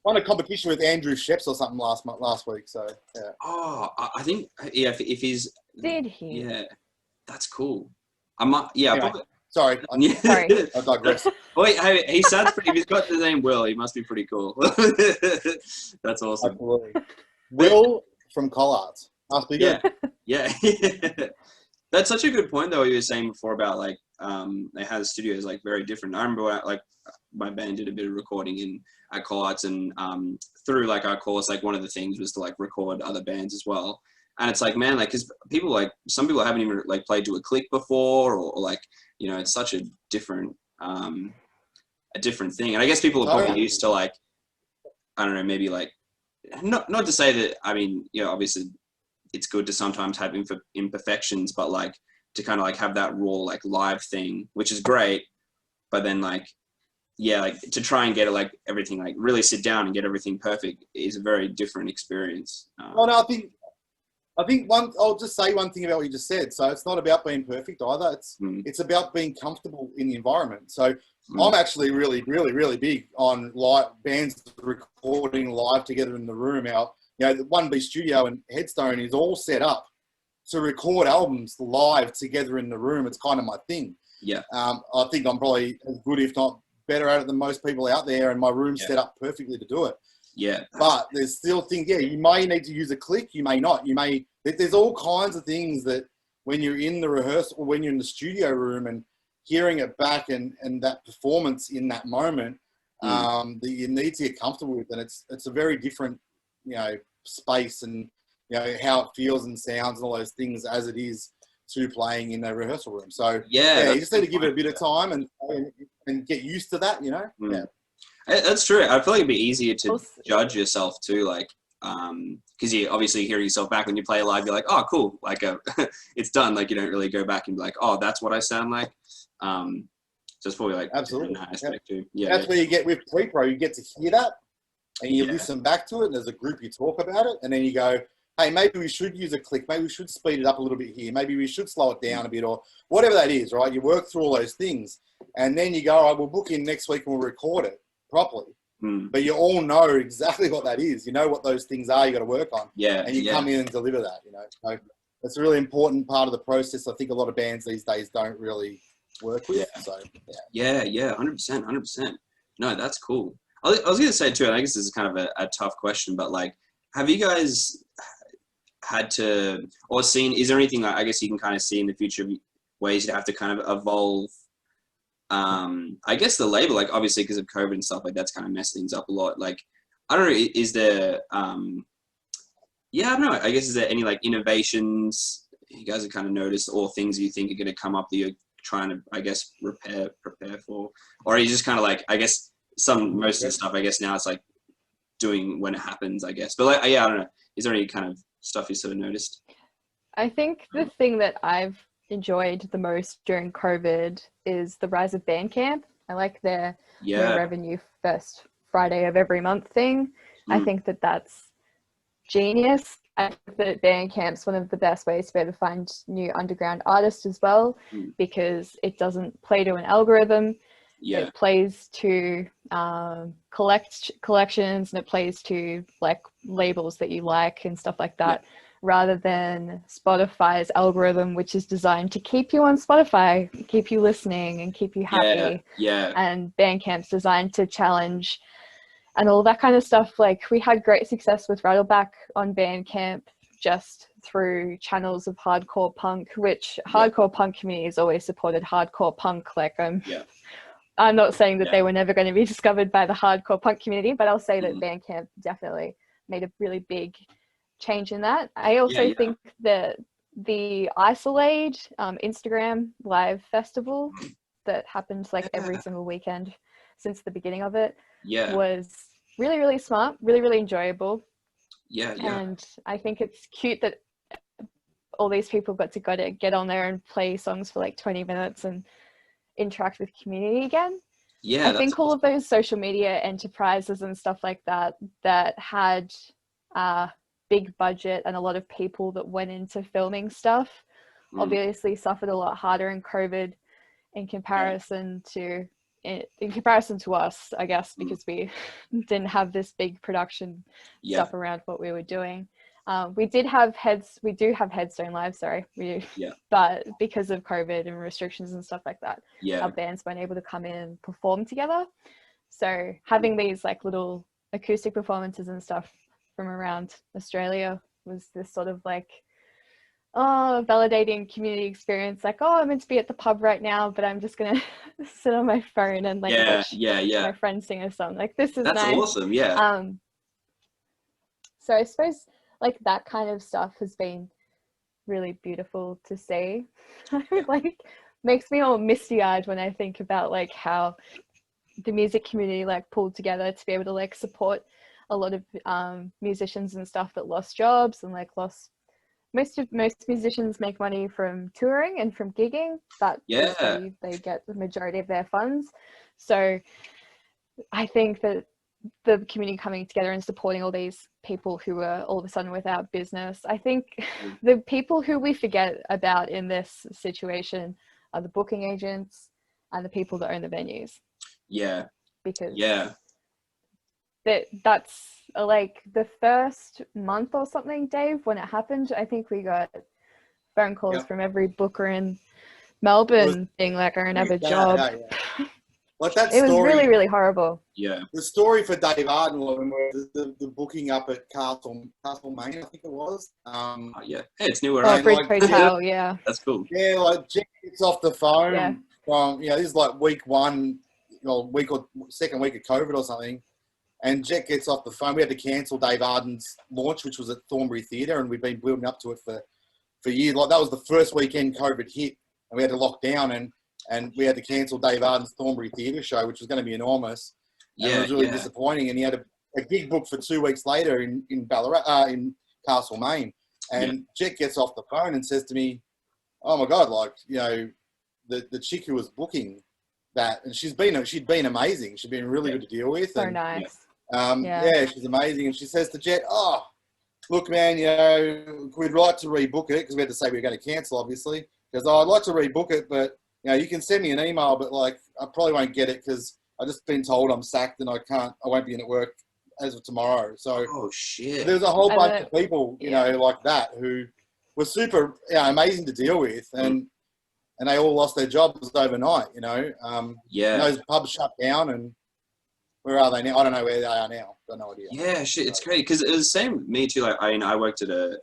Won a competition with Andrew Sheps or something last week. So yeah. Oh, I think yeah. If he's did he? yeah, that's cool. I might yeah. Anyway, Probably, sorry, yeah. Sorry. I digress. Wait, hey, he sounds pretty. If he's got the name Will, he must be pretty cool. That's awesome. Absolutely. Will from Collards must be good. Yeah, yeah. That's such a good point, though. You were saying before about like they had studios like very different. I remember like my band did a bit of recording in at Collards, and through like our course, like one of the things was to like record other bands as well. And it's like, man, like, because people like some people haven't even like played to a click before, or like, you know, it's such a different thing. And I guess people are probably used to like, I don't know, maybe like, not to say that, I mean, you know, obviously it's good to sometimes have imperfections, but like to kind of like have that raw like live thing, which is great. But then like, yeah, like to try and get it like everything, like really sit down and get everything perfect is a very different experience. Well, no, I think I'll just say one thing about what you just said. So it's not about being perfect either. It's about being comfortable in the environment. So I'm actually really, really, really big on live bands recording live together in the room. Our, you know, the 1B Studio and Headstone is all set up to record albums live together in the room. It's kind of my thing. Yeah. I think I'm probably as good, if not better at it than most people out there, and my room's set up perfectly to do it. Yeah. But there's still things, yeah, you may need to use a click, you may not. There's all kinds of things that when you're in the rehearsal, or when you're in the studio room and hearing it back and that performance in that moment, that you need to get comfortable with. And it's a very different, you know, space and, you know, how it feels and sounds and all those things as it is to playing in a rehearsal room. So yeah, you just need to give it a bit of time and get used to that, you know? Yeah. That's true. I feel like it'd be easier to judge yourself too, like, because you obviously hear yourself back when you play live, you're like, oh, cool, like it's done. Like you don't really go back and be like, oh, that's what I sound like. So it's probably like absolutely that aspect too. Yeah, that's where you get with pre-pro. You get to hear that, and you listen back to it. And as a group, you talk about it, and then you go, hey, maybe we should use a click. Maybe we should speed it up a little bit here. Maybe we should slow it down a bit, or whatever that is. Right? You work through all those things, and then you go, all right, we'll book in next week and we'll record it properly. But you all know exactly what that is. You know what those things are you got to work on. Yeah. And you come in and deliver that, you know. So it's a really important part of the process. I think a lot of bands these days don't really work with. So yeah, 100%. No, that's cool. I was going to say too, and I guess this is kind of a tough question, but like, have you guys had to, or seen, is there anything I guess you can kind of see in the future ways you have to kind of evolve I guess the label, like obviously because of COVID and stuff, like that's kind of messed things up a lot. Like, I don't know, is there, yeah, I don't know. I guess is there any like innovations you guys have kind of noticed, or things you think are going to come up that you're trying to, I guess, prepare for, or are you just kind of like, I guess most of the stuff, I guess now it's like doing when it happens, I guess. But like, yeah, I don't know. Is there any kind of stuff you sort of noticed? I think the thing that I've enjoyed the most during COVID is the rise of Bandcamp. I like their revenue first Friday of every month thing. I think that that's genius. I think that Bandcamp's one of the best ways to be able to find new underground artists as well, because it doesn't play to an algorithm. It plays to collections, and it plays to like labels that you like and stuff like that. Rather than Spotify's algorithm, which is designed to keep you on Spotify, keep you listening and keep you happy. And Bandcamp's designed to challenge and all that kind of stuff. Like, we had great success with Rattleback on Bandcamp just through channels of hardcore punk, which hardcore punk community has always supported hardcore punk. Like, I'm not saying that they were never going to be discovered by the hardcore punk community, but I'll say that Bandcamp definitely made a really big change in that. I also think that the Isolate Instagram live festival that happens like every single weekend since the beginning of it was really, really smart, really, really enjoyable. And I think it's cute that all these people got to get on there and play songs for like 20 minutes and interact with community again. I think all of those social media enterprises and stuff like that had big budget and a lot of people that went into filming stuff obviously suffered a lot harder in COVID in comparison to us, I guess, because we didn't have this big production stuff around what we were doing. We do have Headstone Live, sorry, we do. But because of COVID and restrictions and stuff like that, our bands weren't able to come in and perform together. So having these like little acoustic performances and stuff from around Australia was this sort of like, validating community experience. Like, I'm meant to be at the pub right now, but I'm just gonna sit on my phone and like watch my friends sing a song. Like, this is that's nice. Awesome. Yeah. So I suppose like that kind of stuff has been really beautiful to see. Like, makes me all misty-eyed when I think about like how the music community like pulled together to be able to like support a lot of musicians and stuff that lost jobs and like lost. Most musicians make money from touring and from gigging. That is where they get the majority of their funds. So I think that the community coming together and supporting all these people who were all of a sudden without business, I think the people who we forget about in this situation are the booking agents and the people that own the venues. Yeah. Because that's like the first month or something, Dave, when it happened, I think we got phone calls from every booker in Melbourne being like, I don't have a job. Like that it was really, really horrible. Yeah. The story for Dave Arden was the booking up at Castle Maine, I think it was. Hey, it's new. Bridge Hotel, yeah. That's cool. Yeah, like Jack gets off the phone from, this is like week one, week or second week of COVID or something. And Jet gets off the phone. We had to cancel Dave Arden's launch, which was at Thornbury Theatre, and we've been building up to it for years. Like, that was the first weekend COVID hit, and we had to lock down, and we had to cancel Dave Arden's Thornbury Theatre show, which was going to be enormous. And it was really disappointing. And he had a gig booked for 2 weeks later in Ballarat, in Castlemaine. And Jet gets off the phone and says to me, "Oh my God, like, the chick who was booking that, and she'd been amazing. She'd been really good to deal with. So nice. She's amazing." And she says to Jet, "Oh, look, man, we'd like to rebook it," because we had to say we were going to cancel, obviously. Because I'd like to rebook it, but you can send me an email, but like I probably won't get it because I've just been told I'm sacked and I won't be in at work as of tomorrow. So there was a whole bunch of people, like that who were super amazing to deal with, and they all lost their jobs overnight. Those pubs shut down, and where are they now? I don't know where they are now. Got no idea. Yeah, shit, it's crazy because it was the same with me too. Like, I worked at a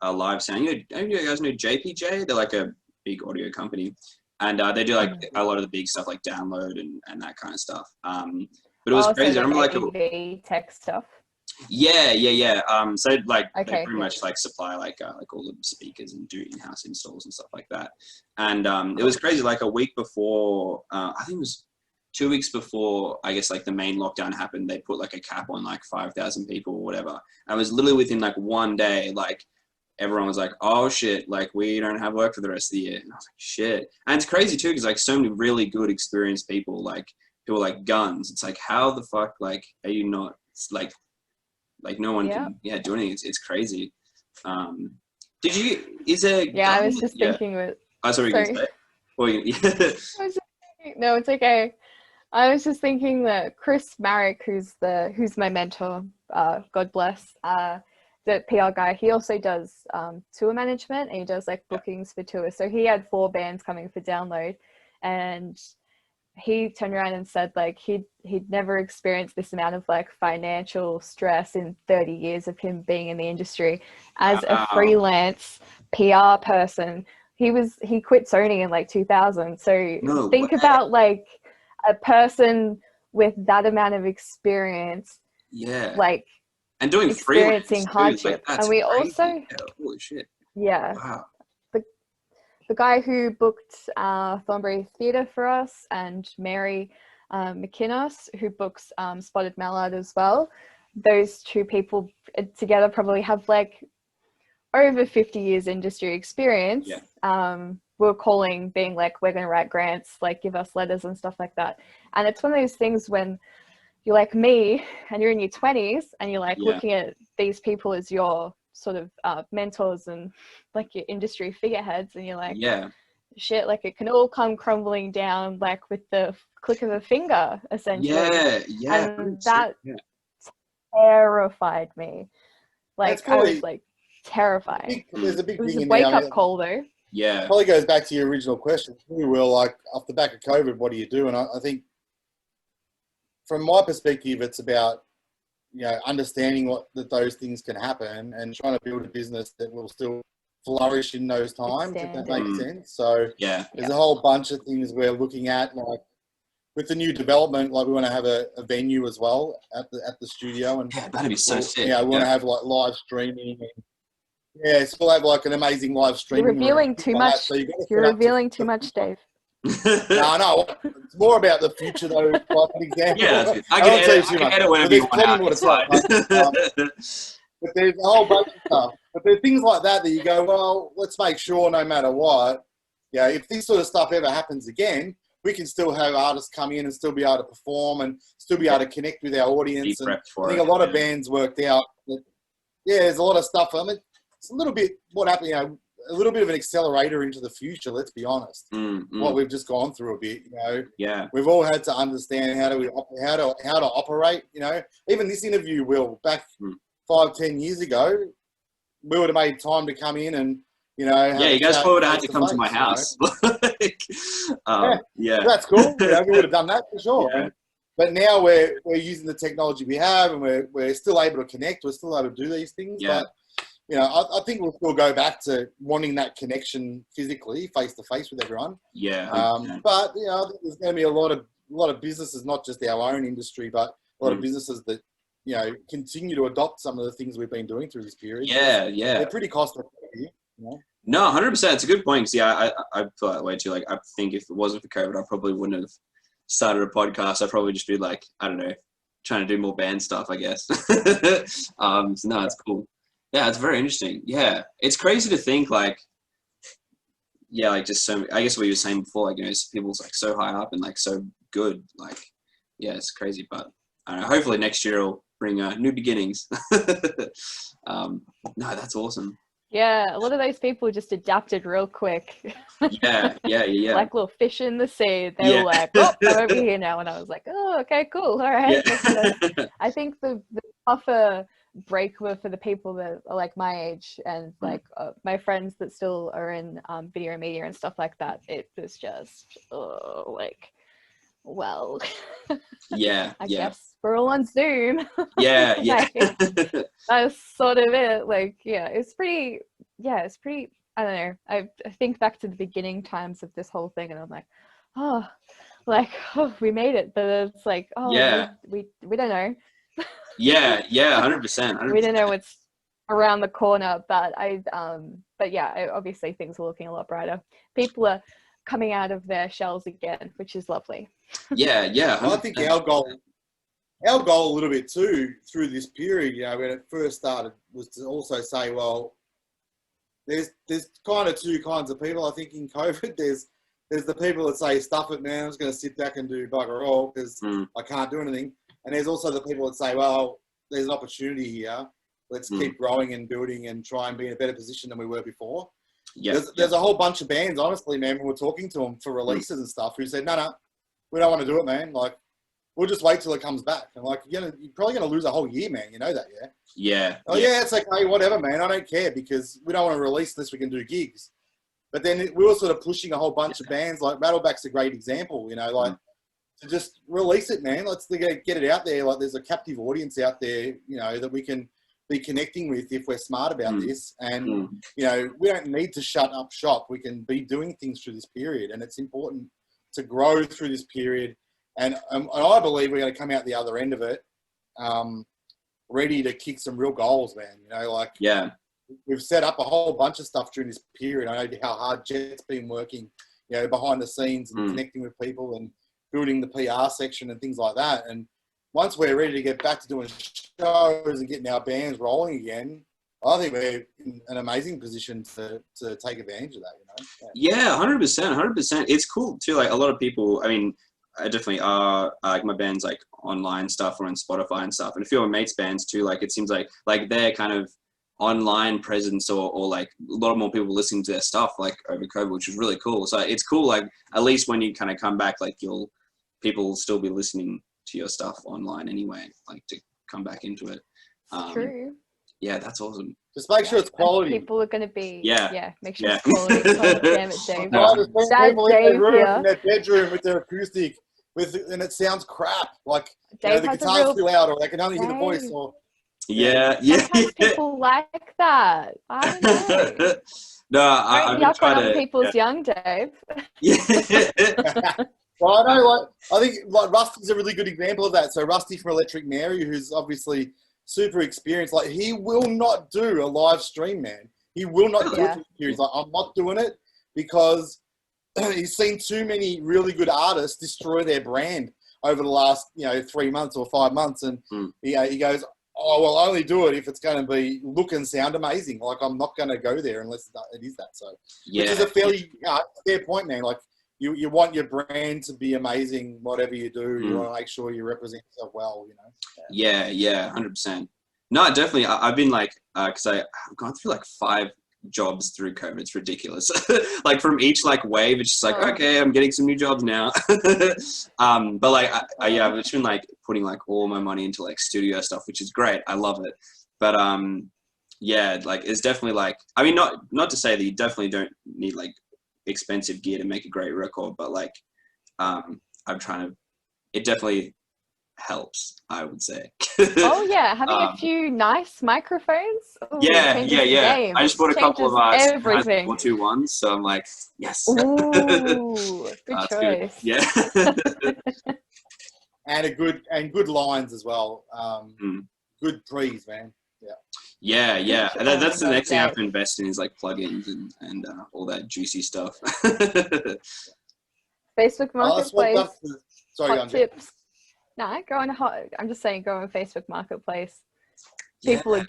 live sound. You guys know JPJ? They're like a big audio company, and they do like a lot of the big stuff like download and that kind of stuff. But it was crazy. I remember like tech stuff. Yeah. So like they pretty much like supply like all the speakers and do in-house installs and stuff like that. And it was crazy. Like a week before, I think it was 2 weeks before, I guess like the main lockdown happened, they put like a cap on like 5,000 people or whatever. And it was literally within like one day, like everyone was like, "Oh shit, like we don't have work for the rest of the year." And I was like, shit. And it's crazy too, because like so many really good experienced people, like people like Guns. It's like, how the fuck like are you not like no one can do anything? It's crazy. I was just thinking with sorry. No, it's okay. I was just thinking that Chris Marrick, who's my mentor, God bless, the PR guy, he also does tour management, and he does like bookings for tours. So he had 4 bands coming for download, and he turned around and said like he'd never experienced this amount of like financial stress in 30 years of him being in the industry as a freelance PR person. He quit Sony in like 2000. So think about like a person with that amount of experience, like, and doing experiencing hardship. Like, and we crazy. also holy shit. Wow. The guy who booked Thornbury Theatre for us, and Mary McInnes, who books Spotted Mallard as well, those 2 people together probably have like over 50 years industry experience. We're calling, being like, we're going to write grants, like give us letters and stuff like that. And it's one of those things when you're like me and you're in your 20s and you're like Yeah. looking at these people as your sort of mentors and like your industry figureheads, and you're like, Yeah. shit, like it can all come crumbling down like with the click of a finger, essentially. And that terrified me. Like I was like terrified. There's a big It was thing a in wake there. up call though. Yeah. Probably goes back to your original question. We will, like, off the back of COVID, what do you do? And I think from my perspective, it's about, you know, understanding that those things can happen and trying to build a business that will still flourish in those times, if that makes sense. So there's a whole bunch of things we're looking at, like with the new development, like we want to have a venue as well at the studio, and that'd be so sick. Yeah, we want to have like live streaming. And, so we'll have like an amazing live streaming. You're revealing too much. So you're revealing too much, Dave. No, it's more about the future though. Like an example. Yeah, I can edit whenever you want. But there's a whole bunch of stuff. But there's things like that you go, well, let's make sure no matter what, yeah, if this sort of stuff ever happens again, we can still have artists come in and still be able to perform and still be able to connect with our audience. And I think a lot of bands worked out that, there's a lot of stuff. I mean, it's a little bit what happened, you know, a little bit of an accelerator into the future, let's be honest. What we've just gone through a bit, you know. Yeah. We've all had to understand how to operate, you know. Even this interview, Will, back 5-10 years ago, we would have made time to come in and, you know. You guys probably would have had to come to my house. That's cool. You know, we would have done that for sure. Yeah. But now we're using the technology we have, and we're still able to connect. We're still able to do these things. Yeah. But, you know, I think we'll still go back to wanting that connection physically, face to face with everyone. Yeah. But, you know, I think there's going to be a lot of businesses, not just our own industry, but a lot of businesses that, you know, continue to adopt some of the things we've been doing through this period. Yeah. They're pretty cost effective, you know? No, 100%. It's a good point. See, I feel that way too. Like, I think if it wasn't for COVID, I probably wouldn't have started a podcast. I'd probably just be like, I don't know, trying to do more band stuff, I guess. So no, it's cool. Yeah, it's very interesting. Yeah, it's crazy to think like, like just so. I guess what you were saying before, like, you know, people's like so high up and like so good. Like, yeah, it's crazy. But I don't know. Hopefully next year will bring new beginnings. No, that's awesome. Yeah, a lot of those people just adapted real quick. Yeah. Like little fish in the sea. They were like, oh, I'm over here now. And I was like, oh, okay, cool. All right. Yeah. I think the tougher break for the people that are like my age and like my friends that still are in video media and stuff like that, it was just, like, well, I guess we're all on Zoom. Yeah. That's sort of it. Like, it's pretty, I don't know. I think back to the beginning times of this whole thing and I'm like, we made it. But it's like, we don't know. Yeah, 100%. We don't know what's around the corner, but obviously things are looking a lot brighter. People are coming out of their shells again, which is lovely. Yeah. I think our goal a little bit too through this period, you know, when it first started, was to also say, well, there's kind of two kinds of people. I think in COVID, there's the people that say, stuff it, man, I'm just going to sit back and do bugger all because I can't do anything. And there's also the people that say, well, there's an opportunity here. Let's keep growing and building and try and be in a better position than we were before. Yeah. There's a whole bunch of bands, honestly, man, when we're talking to them for releases and stuff, who said, no, we don't want to do it, man. Like, we'll just wait till it comes back. And like, you're probably going to lose a whole year, man. You know that, yeah? Yeah. Oh, yeah, it's okay, whatever, man. I don't care because we don't want to release unless we can do gigs. But then we were sort of pushing a whole bunch of bands. Like, Rattleback's a great example, you know, like, to just release it, man. Let's get it out there. Like, there's a captive audience out there, you know, that we can be connecting with if we're smart about this. And, you know, we don't need to shut up shop. We can be doing things through this period. And it's important to grow through this period. And I believe we're going to come out the other end of it ready to kick some real goals, man. You know, like, we've set up a whole bunch of stuff during this period. I know how hard Jet's been working, you know, behind the scenes and connecting with people and building the PR section and things like that. And once we're ready to get back to doing shows and getting our bands rolling again, I think we're in an amazing position to take advantage of that, you know? Yeah, 100%. It's cool too. Like, a lot of people, I mean, I definitely are, like my band's like online stuff or on Spotify and stuff, and a few of my mates' bands too. Like it seems like their kind of online presence or like a lot more people listening to their stuff like over COVID, which is really cool. So it's cool, like at least when you kind of come back, like people will still be listening to your stuff online anyway, like to come back into it. True. Yeah, that's awesome. Just make sure it's quality. People are going to be, make sure Yeah. it's quality. Oh, damn it, Dave. No, there's people in their room, here. in their bedroom with their acoustic, and it sounds crap. Like Dave the has guitar's too loud, or they can only hear the voice. Or Sometimes people like that. I don't know. No, Don't yuck on other people's young, Dave. Well, I know, like I think like Rusty's a really good example of that. So Rusty from Electric Mary, who's obviously super experienced, like he will not do a live stream, man. He will not do it. He's like, I'm not doing it because he's seen too many really good artists destroy their brand over the last 3 months or 5 months, and he goes, oh, well, I'll only do it if it's going to be look and sound amazing. Like I'm not going to go there unless it is that. So which is a fairly fair point, man. Like you want your brand to be amazing, whatever you do. You want to make sure you represent yourself well, Yeah, 100%. No, definitely. I've been like, because I've gone through like 5 jobs through COVID. It's ridiculous. Like from each like wave, it's just like, okay, I'm getting some new jobs now. But like, I've just been like putting like all my money into like studio stuff, which is great. I love it. But yeah, like it's definitely like, I mean, not to say that you definitely don't need like expensive gear to make a great record, but like I'm trying to, it definitely helps, I would say. Oh yeah, having a few nice microphones. Ooh, yeah. Game. I just bought a couple of everything. 421s, so I'm like, yes. Ooh, good choice. Good. Yeah. and good lines as well. Good pre's, man. Yeah. And that's the next thing I have to invest in is like plugins and all that juicy stuff. Facebook Marketplace. Sorry, hot tips. Nah, I'm just saying, go on Facebook Marketplace. People are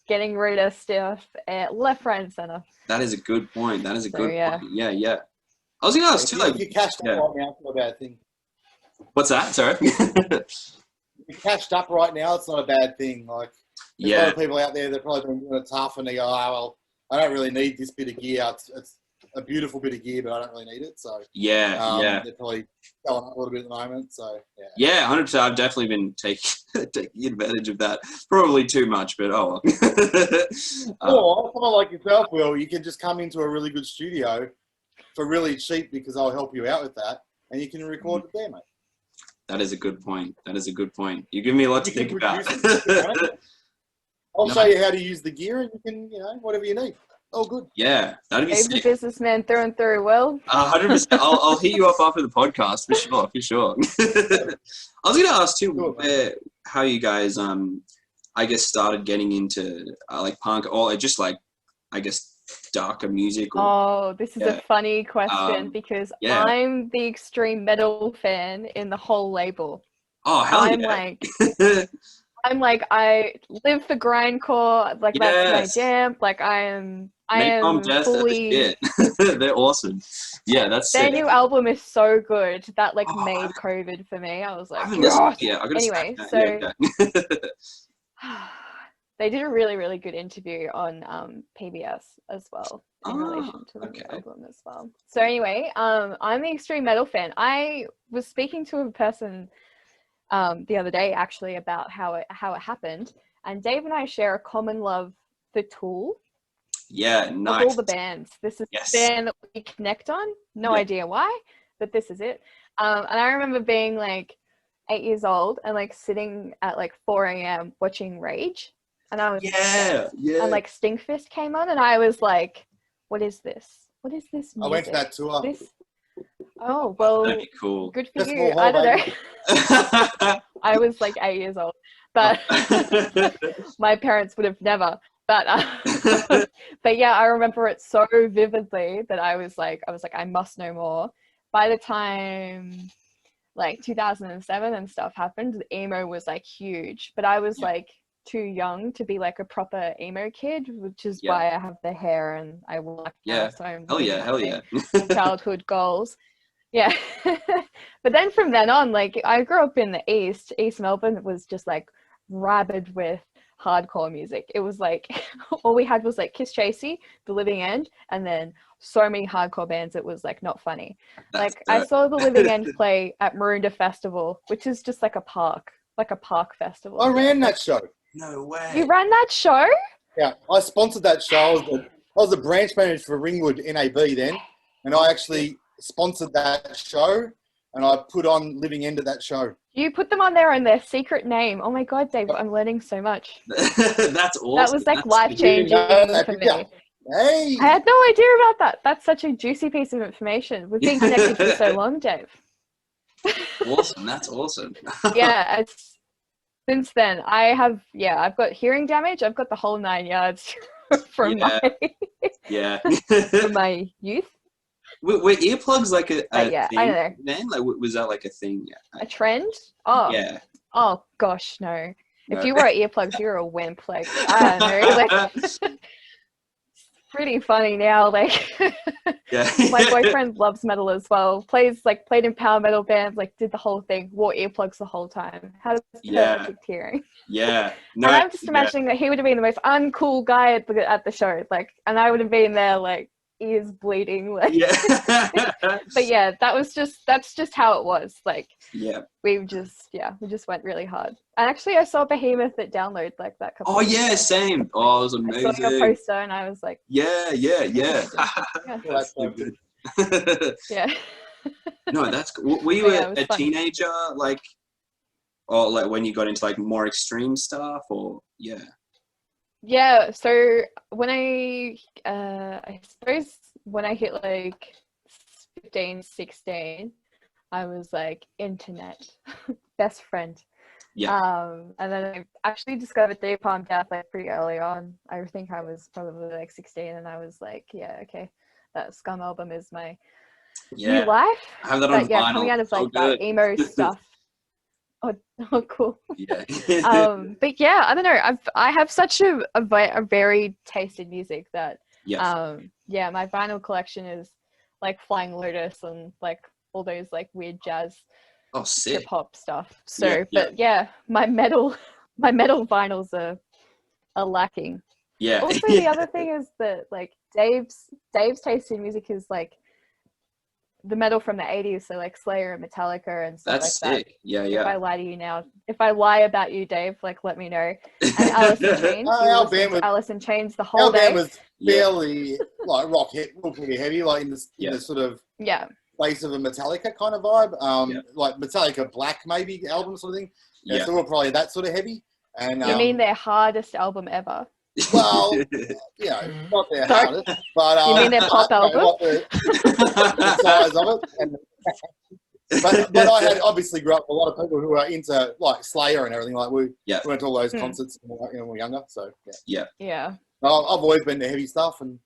getting rid of stuff left, right, and center. That is a good point. That is a good point. Yeah. I was going to ask too, like, if you cashed up right now, it's not a bad thing. What's that? Sorry. If you cashed up right now, it's not a bad thing. Like, there's a lot of people out there that probably been doing it tough, and they go, oh, well, I don't really need this bit of gear. It's a beautiful bit of gear, but I don't really need it. So they're probably selling up a little bit at the moment. So 100%. I've definitely been taking advantage of that. Probably too much, but oh well. Or someone like yourself, Will, you can just come into a really good studio for really cheap because I'll help you out with that, and you can record it there, mate. That is a good point. You give me a lot to think about. I'll show you how to use the gear, and you can, whatever you need. Oh, good. Yeah, that'd be sick. Dave's a businessman through and through, Will. 100%. I'll hit you up after the podcast for sure. I was going to ask too, how you guys, I guess, started getting into like punk or just like, I guess, darker music. This is a funny question because I'm the extreme metal fan in the whole label. Oh, hell yeah. I'm like, I live for grindcore. Like that's my jam. Like I am fully. They're awesome. Yeah, that's their sick. new album is so good that like made COVID for me. I was like, anyway, so they did a really, really good interview on PBS as well in relation to the new album as well. So anyway, I'm the extreme metal fan. I was speaking to a person the other day actually about how it happened, and Dave and I share a common love for Tool. Yeah, nice. Of all the bands, this is the band that we connect on. No idea why, but this is it. And I remember being like 8 years old and like sitting at like 4 a.m. watching Rage, and I was and like Stinkfist came on, and I was like, "What is this? What is this music?" I went to that tour. Oh, well, that'd be cool. Good for you. I don't know. I was like 8 years old, but my parents would have never. But but yeah, I remember it so vividly that I was like, I must know more. By the time like 2007 and stuff happened, the emo was like huge, but I was like too young to be like a proper emo kid, which is why I have the hair and I walk. So I'm hell yeah. childhood goals. Yeah. But then from then on, like, I grew up in the East Melbourne was just like rabid with hardcore music. It was like all we had was like Kiss Tracy, The Living End, and then so many hardcore bands it was like not funny. That's Like I saw The Living End play at Maroondah Festival, which is just like a park festival. I ran that show. No way. You ran that show? Yeah, I sponsored that show. I was a branch manager for Ringwood NAB then, and I actually sponsored that show, and I put on Living End of that show. You put them on there in their secret name. Oh my God, Dave, I'm learning so much. That's awesome. That was like life-changing for me. Hey! I had no idea about that. That's such a juicy piece of information. We've been connected for so long, Dave. Awesome. That's awesome. Yeah, since then, I've got hearing damage. I've got the whole 9 yards from from my youth. Were earplugs like a thing, I don't know. Then? Like, was that like a thing? A trend? Oh. Yeah. Oh, gosh, no. If you wear earplugs, you're a wimp. Like, I don't know. Like, it's pretty funny now. Like, my boyfriend loves metal as well. Played in power metal bands, like, did the whole thing, wore earplugs the whole time. Has perfect hearing. Yeah. No, and I'm just imagining that he would have been the most uncool guy at the show. Like, and I would have been there, like, ears bleeding, like but yeah, that's just how it was. Like, we just went really hard. And actually I saw Behemoth at Download like that couple of years ago. Same. Oh, it was amazing. I saw your poster and I was like, yeah. That's so good. Yeah. No, that's cool. Were you a teenager, like, or like when you got into like more extreme stuff, or Yeah, so when I suppose when I hit like 15, 16, I was like internet best friend. Yeah. And then I actually discovered Three Palm Death like pretty early on. I think I was probably like 16, and I was like, yeah, okay, that Scum album is my new life. I have that on vinyl. Coming out of like that emo stuff. Oh, cool. Yeah. But yeah, I don't know. I have such a varied taste in music that my vinyl collection is like Flying Lotus and like all those like weird jazz, hip hop stuff. So, my metal vinyls are lacking. Yeah. Also, the other thing is that like Dave's taste in music is like the metal from the 80s, so like Slayer and Metallica and stuff That's like sick. that. Yeah. If I lie to you now, if I lie about you, Dave, like let me know. And Alice in Chains. Alice in Chains the whole day. Our band was fairly like rock pretty heavy, like in the sort of place of a Metallica kind of vibe. Like Metallica Black maybe album sort of thing. Yeah. So we're probably that sort of heavy. And you mean their hardest album ever? Well, not their hardest, but you mean their pop album? The size of it. But I had obviously grew up with a lot of people who were into like Slayer and everything. Like we went to all those concerts when we were younger. So yeah. I've always been to heavy stuff and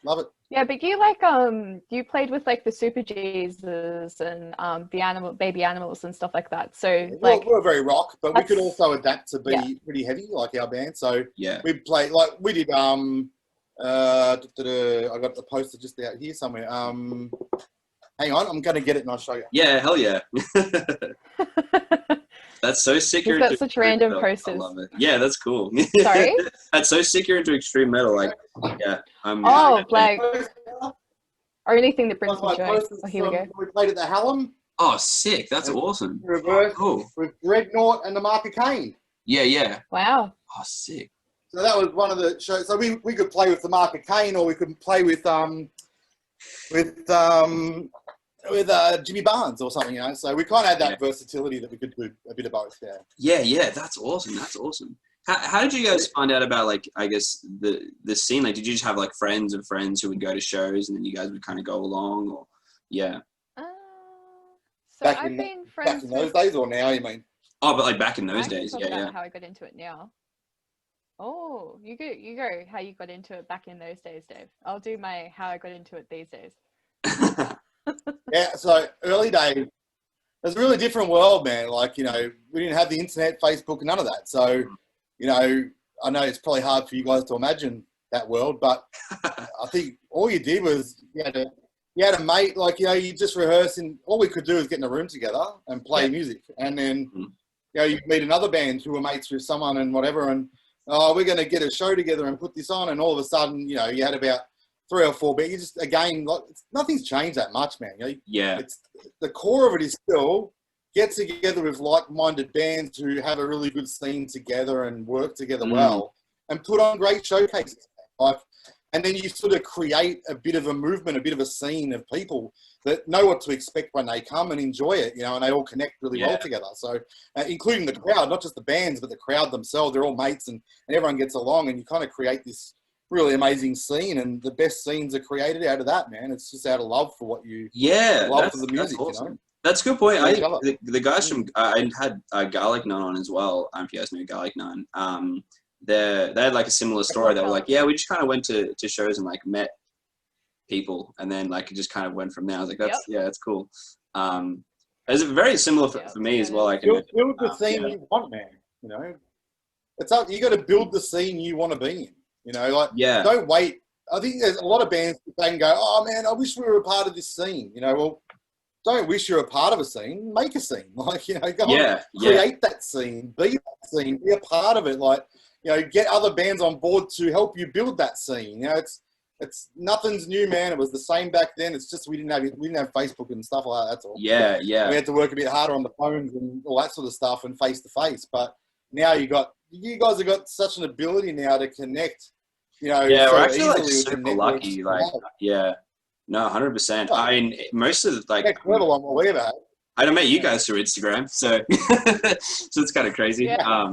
love it. Yeah, but you like you played with like the Super Jesus and the Baby Animals and stuff like that. So like we're very rock, but we could also adapt to be pretty heavy, like our band. So we played like we did. I got the poster just out here somewhere. Hang on, I'm gonna get it and I'll show you. Yeah, hell yeah. That's so sick. You've got such random posters. I love it. Yeah, that's cool. Sorry? That's so sick you're into extreme metal. Like, like, or anything that brings me joy. Oh, here we go. We played at the Hallam. Oh, sick. That's awesome. Reverse with Dreadnought and the Mark of Cain. Yeah. Wow. Oh, sick. So that was one of the shows. So we could play with the Mark of Cain, or we could play with Jimmy Barnes or something, So we kind of had that versatility that we could do a bit of both there. Yeah. That's awesome. How did you guys find out about, like, I guess the scene? Like, did you just have like friends of friends who would go to shows and then you guys would kind of go along, or So I've been friends back in those days, or now you mean? Oh, but like back in those days, How I got into it now. Oh, you go. How you got into it back in those days, Dave? I'll do my how I got into it these days. So early days, it was a really different world, man. Like, we didn't have the internet, Facebook, none of that. So, I know it's probably hard for you guys to imagine that world, but I think all you did was you had to you had a mate, like, you know, you just rehearse, and all we could do is get in a room together and play music. And then, you know, you meet another band who were mates with someone and whatever, and, oh, we're going to get a show together and put this on. And all of a sudden, you know, you had about 3 or 4 bands. You just, again, like, nothing's changed that much, man. You know, it's, the core of it is still get together with like-minded bands who have a really good scene together and work together well, and put on great showcases. Like, and then you sort of create a bit of a movement, a bit of a scene of people that know what to expect when they come and enjoy it, you know, and they all connect really well together. So, including the crowd, not just the bands, but the crowd themselves, they're all mates, and everyone gets along, and you kind of create this really amazing scene, and the best scenes are created out of that, man. It's just out of love for what you love for the music, awesome. You know? That's a good point. The guys from, I had Garlic Nun on as well. If you guys know Garlic Nun. They had like a similar story. They were like, yeah, we just kind of went to shows and like met people, and then like it just kind of went from there. I was like, that's cool. It's very similar for me as well. Like build the scene you want, man. You know, it's up. You got to build the scene you want to be in. You know, like don't wait. I think there's a lot of bands that can go, oh man, I wish we were a part of this scene. You know, well, don't wish you're a part of a scene. Make a scene. Like, you know, go on, create that scene, be that scene, be a part of it. Like, you know, get other bands on board to help you build that scene. You know, it's nothing's new, man. It was the same back then. It's just we didn't have Facebook and stuff like that. That's all. Yeah. We had to work a bit harder on the phones and all that sort of stuff and face to face. But now you guys have got such an ability now to connect. You know, we're actually like super lucky. Like, no, 100%. I mean, most of the like next level on what we've had. I met you guys through Instagram, so so it's kind of crazy. Yeah,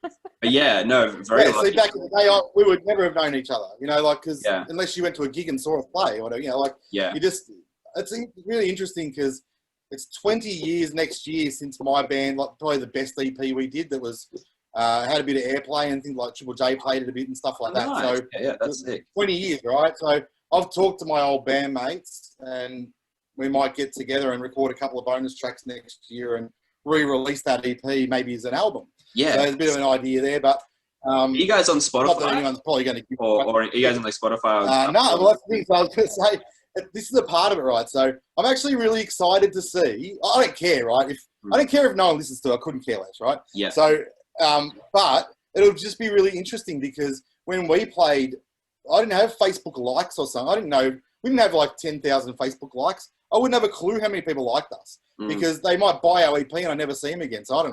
but yeah, no, very lucky. See, back in the day, we would never have known each other. You know, like because unless you went to a gig and saw us play, or whatever, you know, like you just. It's really interesting because it's 20 years next year since my band, like probably the best EP we did that was. Had a bit of airplay and things like Triple J played it a bit and stuff like that. Nice. So that's sick. 20 years, right? So I've talked to my old bandmates, and we might get together and record a couple of bonus tracks next year and re-release that EP maybe as an album. Yeah, so there's a bit of an idea there, but are you guys on Spotify? Not that anyone's probably going to give or are you guys on like Spotify? No, well, that's the thing. So I was going to say this is a part of it, right? So I'm actually really excited to see. I don't care, right? I don't care if no one listens to it. I couldn't care less, right? Yeah. So. But it'll just be really interesting because when we played, I didn't have Facebook likes or something. I didn't know. We didn't have like 10,000 Facebook likes. I wouldn't have a clue how many people liked us because they might buy our EP and I never see them again. So I don't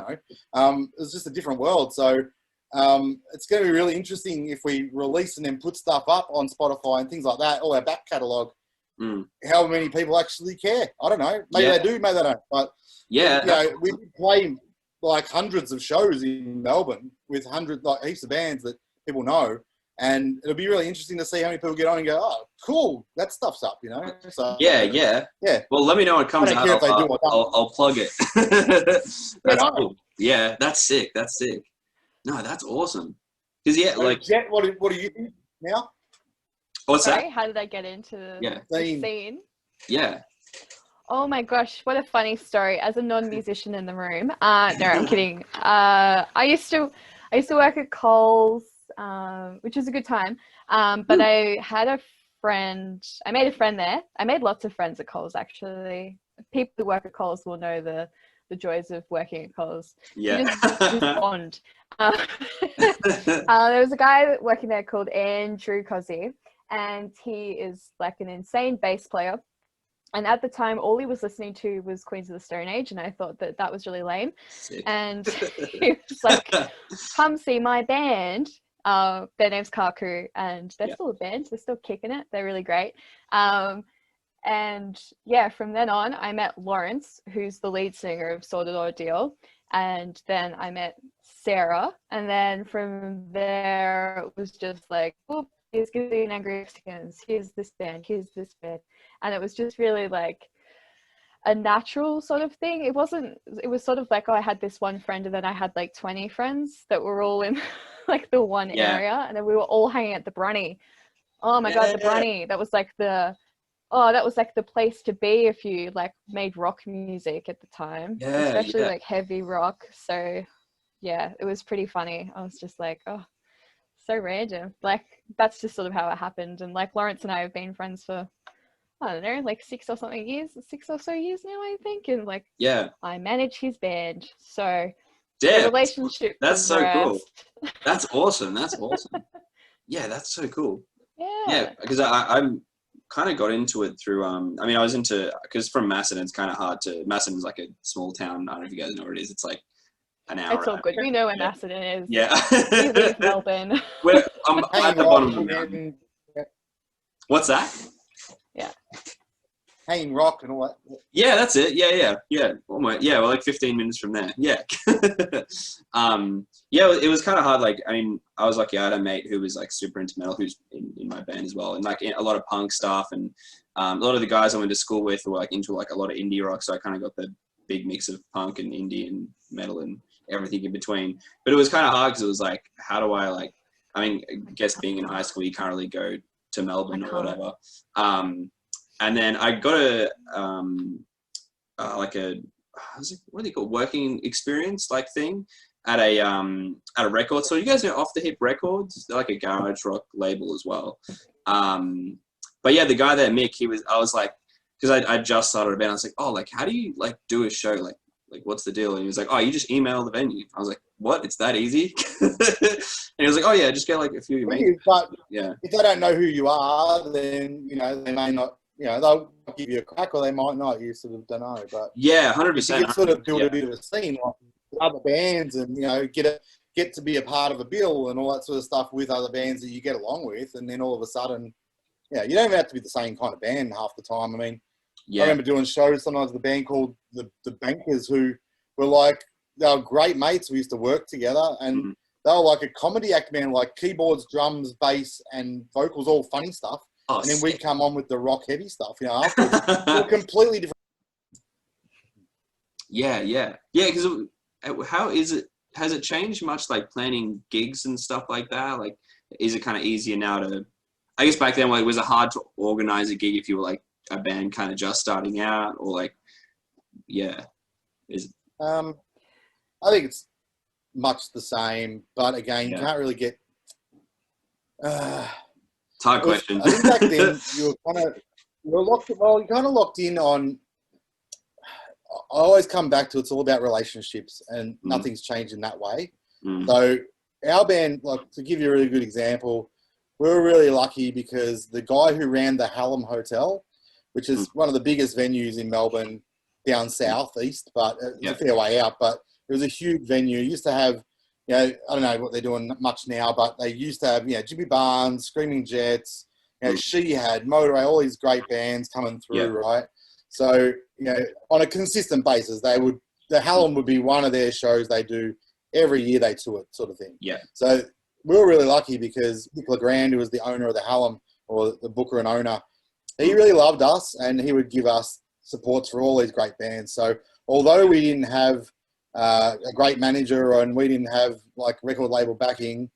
know. It's just a different world. So it's going to be really interesting if we release and then put stuff up on Spotify and things like that, or our back catalogue, how many people actually care. I don't know. Maybe they do, maybe they don't. But, you know, we play like hundreds of shows in Melbourne with heaps of bands that people know, and it'll be really interesting to see how many people get on and go, oh, cool, that stuff's up, you know. So yeah. Well, let me know when it comes out. I'll plug it. That's cool. Yeah, that's sick. No, that's awesome. Because like Jet, what do you think now? What's Sorry, that? How did I get into the scene? Yeah. Oh my gosh, what a funny story. As a non-musician in the room. No, I'm kidding. I used to work at Coles, which was a good time. But I had a friend. I made a friend there. I made lots of friends at Coles, actually. People who work at Coles will know the joys of working at Coles. Yeah. Just bond. There was a guy working there called Andrew Cosy, and he is like an insane bass player. And at the time, all he was listening to was Queens of the Stone Age, and I thought that was really lame. Sick. And he was like, come see my band. Their name's Kaku, and they're still a band. They're still kicking it. They're really great. And yeah, from then on, I met Lawrence, who's the lead singer of Sordid Ordeal. And then I met Sarah. And then from there, it was just like, oh, here's Gizzy and Angry Mexicans. Here's this band. Here's this band. And it was just really like a natural sort of thing. It was sort of like, oh, I had this one friend and then I had like 20 friends that were all in like the one area. And then we were all hanging at the Brunny. Oh my God, the Brunny. That was like the place to be if you like made rock music at the time, especially like heavy rock. So yeah, it was pretty funny. I was just like, oh, so random. Like that's just sort of how it happened. And like Lawrence and I have been friends for I don't know, like 6 or so years now, I think. And like, Yeah. I manage his band. So Yeah. the relationship That's so cool. progressed. That's awesome. That's awesome. Yeah, that's so cool. Yeah. Because I'm kind of got into it through, I mean, I was into, because from Macedon, it's kind of hard to, Macedon's like a small town. I don't know if you guys know where it is. It's like an hour. It's all good. We know where Macedon is. Yeah. We leave Melbourne. I'm at the bottom of the mountain. What's that? Yeah. Hanging Rock and all that. Yeah, that's it. Yeah. Almost. Yeah, well, like 15 minutes from there. Yeah. Yeah, it was kind of hard. Like, I mean, I was lucky. I had a mate who was like super into metal, who's in my band as well, and like a lot of punk stuff, and a lot of the guys I went to school with were like into like a lot of indie rock. So I kind of got the big mix of punk and indie and metal and everything in between. But it was kind of hard because it was like, how do I like? I mean, I guess being in high school, you can't really go to Melbourne or whatever. And then I got a like a what do you call working experience like thing at a record. So you guys know Off the Hip Records? They're like a garage rock label as well. But yeah, the guy there, Mick, I was like, because I just started a band. I was like, oh, like how do you like do a show? Like what's the deal? And he was like, oh, you just email the venue. I was like, what? It's that easy? And he was like, oh yeah, just get like a few of your mates. But yeah, if they don't know who you are, then they may not. They'll give you a crack, or they might not. You sort of don't know. But yeah, 100%. You can sort of build a bit of a scene, like other bands, and get to be a part of a bill and all that sort of stuff with other bands that you get along with, and then all of a sudden, you don't even have to be the same kind of band half the time. I mean, I remember doing shows sometimes with a band called the Bankers, who were like, they were great mates. We used to work together, and they were like a comedy act band, like keyboards, drums, bass, and vocals, all funny stuff. Oh, and then we come on with the rock heavy stuff, afterwards. They're completely different. Yeah. Because how is it? Has it changed much, like planning gigs and stuff like that? Like, is it kind of easier now to? I guess back then, was it hard to organize a gig if you were like a band kind of just starting out, or like, yeah, is? I think it's much the same, but again, you can't really get. It's a hard question. I think back then you were locked. Well, you're kind of locked in on. I always come back to it's all about relationships, and nothing's changed in that way. So our band, like to give you a really good example, we were really lucky because the guy who ran the Hallam Hotel, which is one of the biggest venues in Melbourne, down southeast, but it's a fair way out. But it was a huge venue. It used to have. I don't know what they're doing much now, but they used to have, Jimmy Barnes, Screaming Jets, She Had, Motorway, all these great bands coming through, right? So, on a consistent basis, the Hallam would be one of their shows they do every year. They tour it, sort of thing. Yeah. So we were really lucky because Nick LeGrand, who was the owner of the Hallam, or the booker and owner, he really loved us, and he would give us supports for all these great bands. So although we didn't have a great manager and we didn't have like record label backing,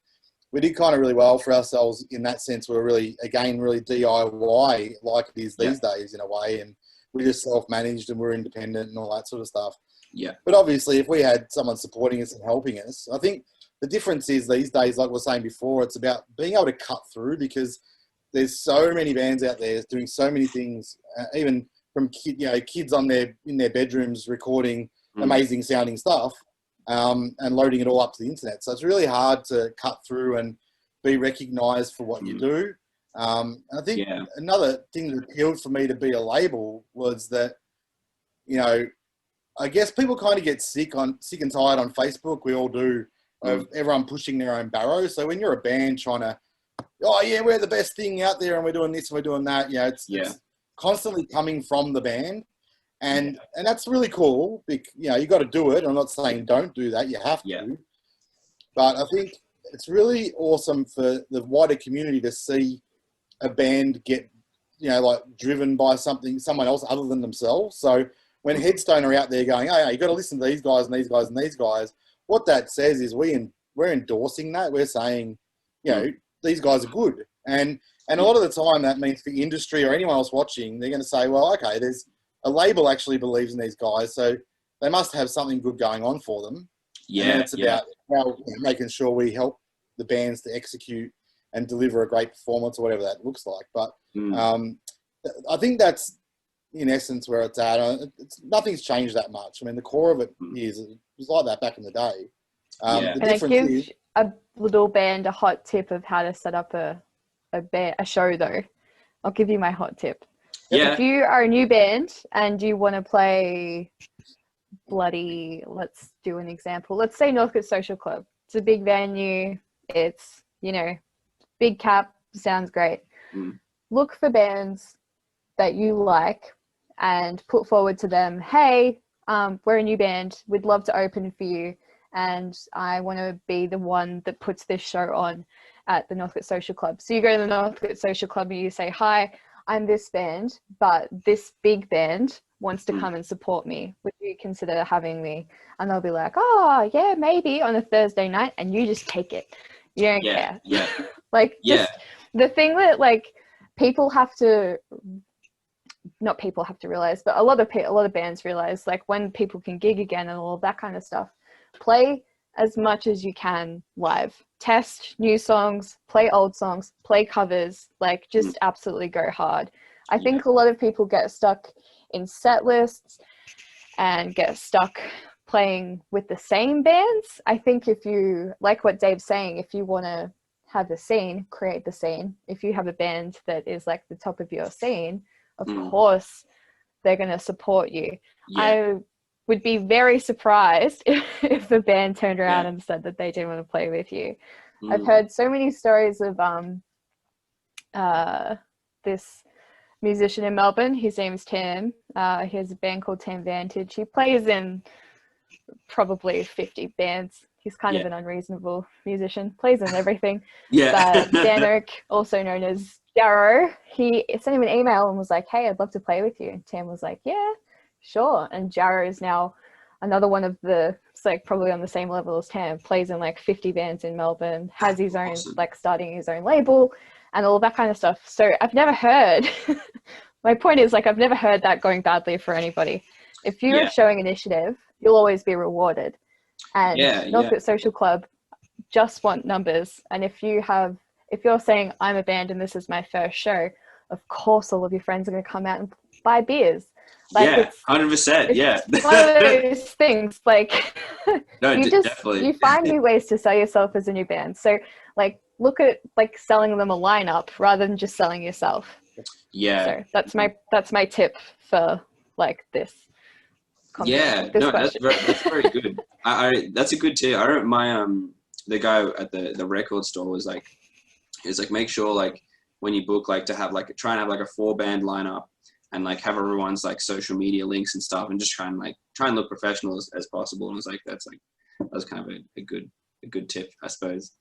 we did kind of really well for ourselves in that sense. We were really DIY like it is these days in a way, and we just self-managed and we're independent and all that sort of stuff. Yeah. But obviously if we had someone supporting us and helping us, I think the difference is these days, like we were saying before, it's about being able to cut through, because there's so many bands out there doing so many things, even from kids in their bedrooms recording amazing sounding stuff, and loading it all up to the internet. So it's really hard to cut through and be recognized for what you do. And I think another thing that appealed for me to be a label was that, I guess people kind of get sick and tired on Facebook. We all do, of everyone pushing their own barrow. So when you're a band trying to, we're the best thing out there and we're doing this and we're doing that, it's constantly coming from the band. And that's really cool. You got to do it. I'm not saying don't do that. You have to. But I think it's really awesome for the wider community to see a band get, driven by someone else other than themselves. So when Headstone are out there going, you got to listen to these guys and these guys and these guys, what that says is we're endorsing that. We're saying, these guys are good. And a lot of the time that means for industry or anyone else watching, they're going to say, well, okay, there's a label actually believes in these guys, so they must have something good going on for them. And then it's about making sure we help the bands to execute and deliver a great performance or whatever that looks like. But I think that's in essence where it's at. Nothing's changed that much. I mean, the core of it was like that back in the day. The Can I difference give is, a little band a hot tip of how to set up a show though? I'll give you my hot tip. Yeah. If you are a new band and you want to play let's do an example. Let's say Northcote Social Club. It's a big venue. It's, big cap, sounds great. Look for bands that you like and put forward to them, hey, we're a new band. We'd love to open for you. And I want to be the one that puts this show on at the Northcote Social Club. So you go to the Northcote Social Club and you say, hi, I'm this band, but this big band wants to come and support me. Would you consider having me? And they'll be like, oh, yeah, maybe on a Thursday night. And you just take it. You don't care. Yeah. Just the thing that people have to, not people have to realize, but a lot of bands realize, when people can gig again and all that kind of stuff, play as much as you can live. Test new songs, play old songs, play covers, just absolutely go hard. I think a lot of people get stuck in set lists and get stuck playing with the same bands. I think if you, like what Dave's saying, if you want to have the scene, create the scene. If you have a band that is the top of your scene, of course they're going to support you. I would be very surprised if the band turned around and said that they didn't want to play with you. I've heard so many stories of this musician in Melbourne. His name's Tim. He has a band called Tim Vantage. He plays in probably 50 bands. He's kind of an unreasonable musician, plays in everything. But Dan Oak, also known as Darrow, he sent him an email and was like, hey, I'd love to play with you. And Tim was like, yeah, sure. And Jarrah is now another one of the, it's probably on the same level as Tam, plays in 50 bands in Melbourne, has his own, starting his own label and all that kind of stuff. So I've never heard, my point is I've never heard that going badly for anybody. If you're showing initiative, you'll always be rewarded. And Northcote Social Club just want numbers. And if you're saying I'm a band and this is my first show, of course all of your friends are going to come out and buy beers. It's 100%. Yeah, it's one of those things. No, you find new ways to sell yourself as a new band. So look at selling them a lineup rather than just selling yourself. Yeah. So that's my tip for this. That's very good. I that's a good tip. I remember my the guy at the record store was make sure when you book to have try and have a 4-band lineup and have everyone's social media links and stuff and just try and look professional as possible. And I was that was kind of a good tip, I suppose.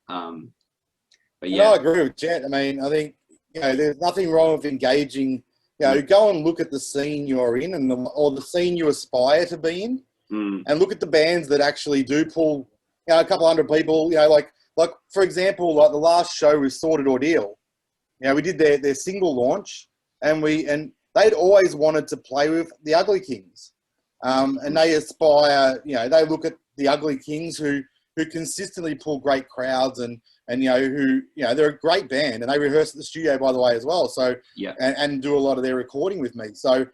But yeah, I agree with Jet. I mean, I think there's nothing wrong with engaging. Go and look at the scene you're in or the scene you aspire to be in, and look at the bands that actually do pull, a couple hundred people. Like for example, the last show with Sorted Ordeal. We did their single launch, and they'd always wanted to play with the Ugly Kings, and they aspire. They look at the Ugly Kings who consistently pull great crowds and who they're a great band and they rehearse at the studio, by the way, as well. So and do a lot of their recording with me. So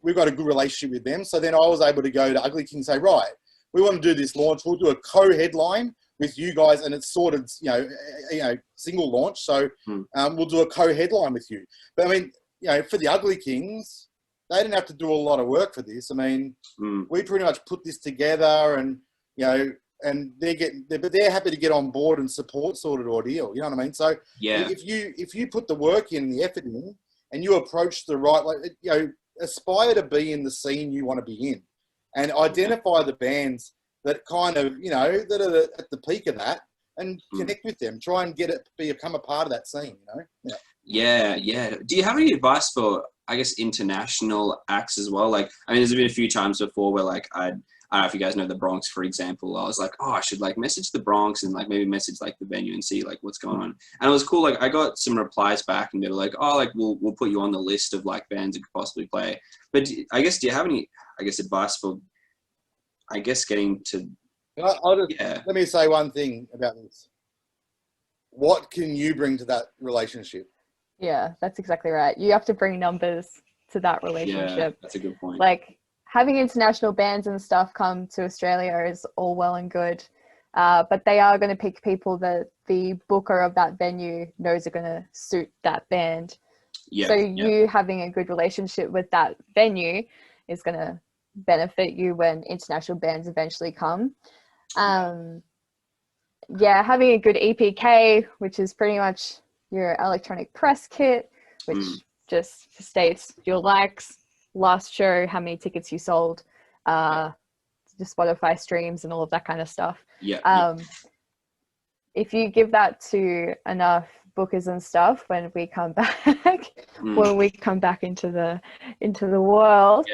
we've got a good relationship with them. So then I was able to go to Ugly King and say, right, we want to do this launch. We'll do a co-headline with you guys, and it's sorted, single launch. So we'll do a co-headline with you. But I mean, for the Ugly Kings, they didn't have to do a lot of work for this. I mean, we pretty much put this together, and and they're happy to get on board and support Sorted Ordeal. You know what I mean? So if you put the work in, the effort in, and you approach the right, aspire to be in the scene you want to be in, and identify the bands that kind of that are at the peak of that, and connect with them. Try and become a part of that scene. Yeah. Do you have any advice for, I guess, international acts as well? There's been a few times before where I don't know if you guys know the Bronx, for example. I was I should message the Bronx and maybe message the venue and see what's going on. And it was cool. I got some replies back and they were we'll put you on the list of bands that could possibly play. But do you have any, advice for, getting to? Let me say one thing about this. What can you bring to that relationship? Yeah, that's exactly right. You have to bring numbers to that relationship. Yeah, that's a good point. Like having international bands and stuff come to Australia is all well and good, but they are going to pick people that the booker of that venue knows are going to suit that band. Yeah, so you having a good relationship with that venue is going to benefit you when international bands eventually come. Having a good EPK, which is pretty much your electronic press kit, which just states your likes, last show, how many tickets you sold, the Spotify streams and all of that kind of stuff. If you give that to enough bookers and stuff when we come back into the world,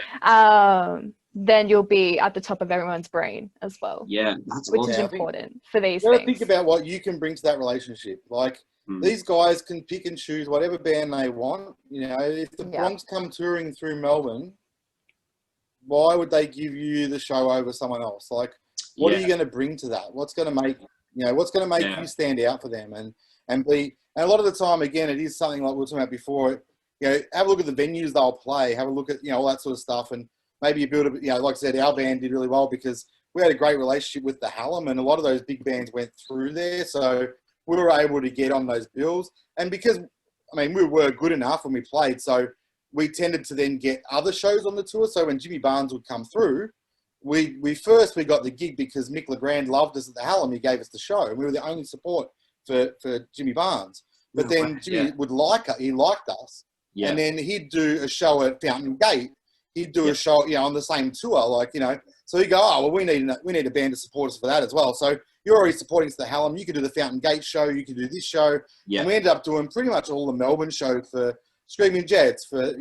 then you'll be at the top of everyone's brain as well. Yeah, which is important for these you gotta things. think about what you can bring to that relationship. Like these guys can pick and choose whatever band they want. You know, if the Bronx come touring through Melbourne, why would they give you the show over someone else? Like, what are you going to bring to that? What's going to make you stand out for them and a lot of the time, again, it is something like we were talking about before. You know, have a look at the venues they'll play. Have a look at all that sort of stuff, and maybe you build a like I said, our band did really well because we had a great relationship with the Hallam, and a lot of those big bands went through there, so we were able to get on those bills. And because we were good enough when we played, so we tended to then get other shows on the tour. So when Jimmy Barnes would come through, we got the gig because Mick LeGrand loved us at the Hallam. He gave us the show, and we were the only support for Jimmy Barnes. But then Jimmy would he liked us. And then he'd do a show at Fountain Gate. He'd do a show, on the same tour, so he'd go, oh, well, we need a band to support us for that as well. So you're already supporting us at the Hallam. You could do the Fountain Gate show. You could do this show. And we ended up doing pretty much all the Melbourne show for Screaming Jets, for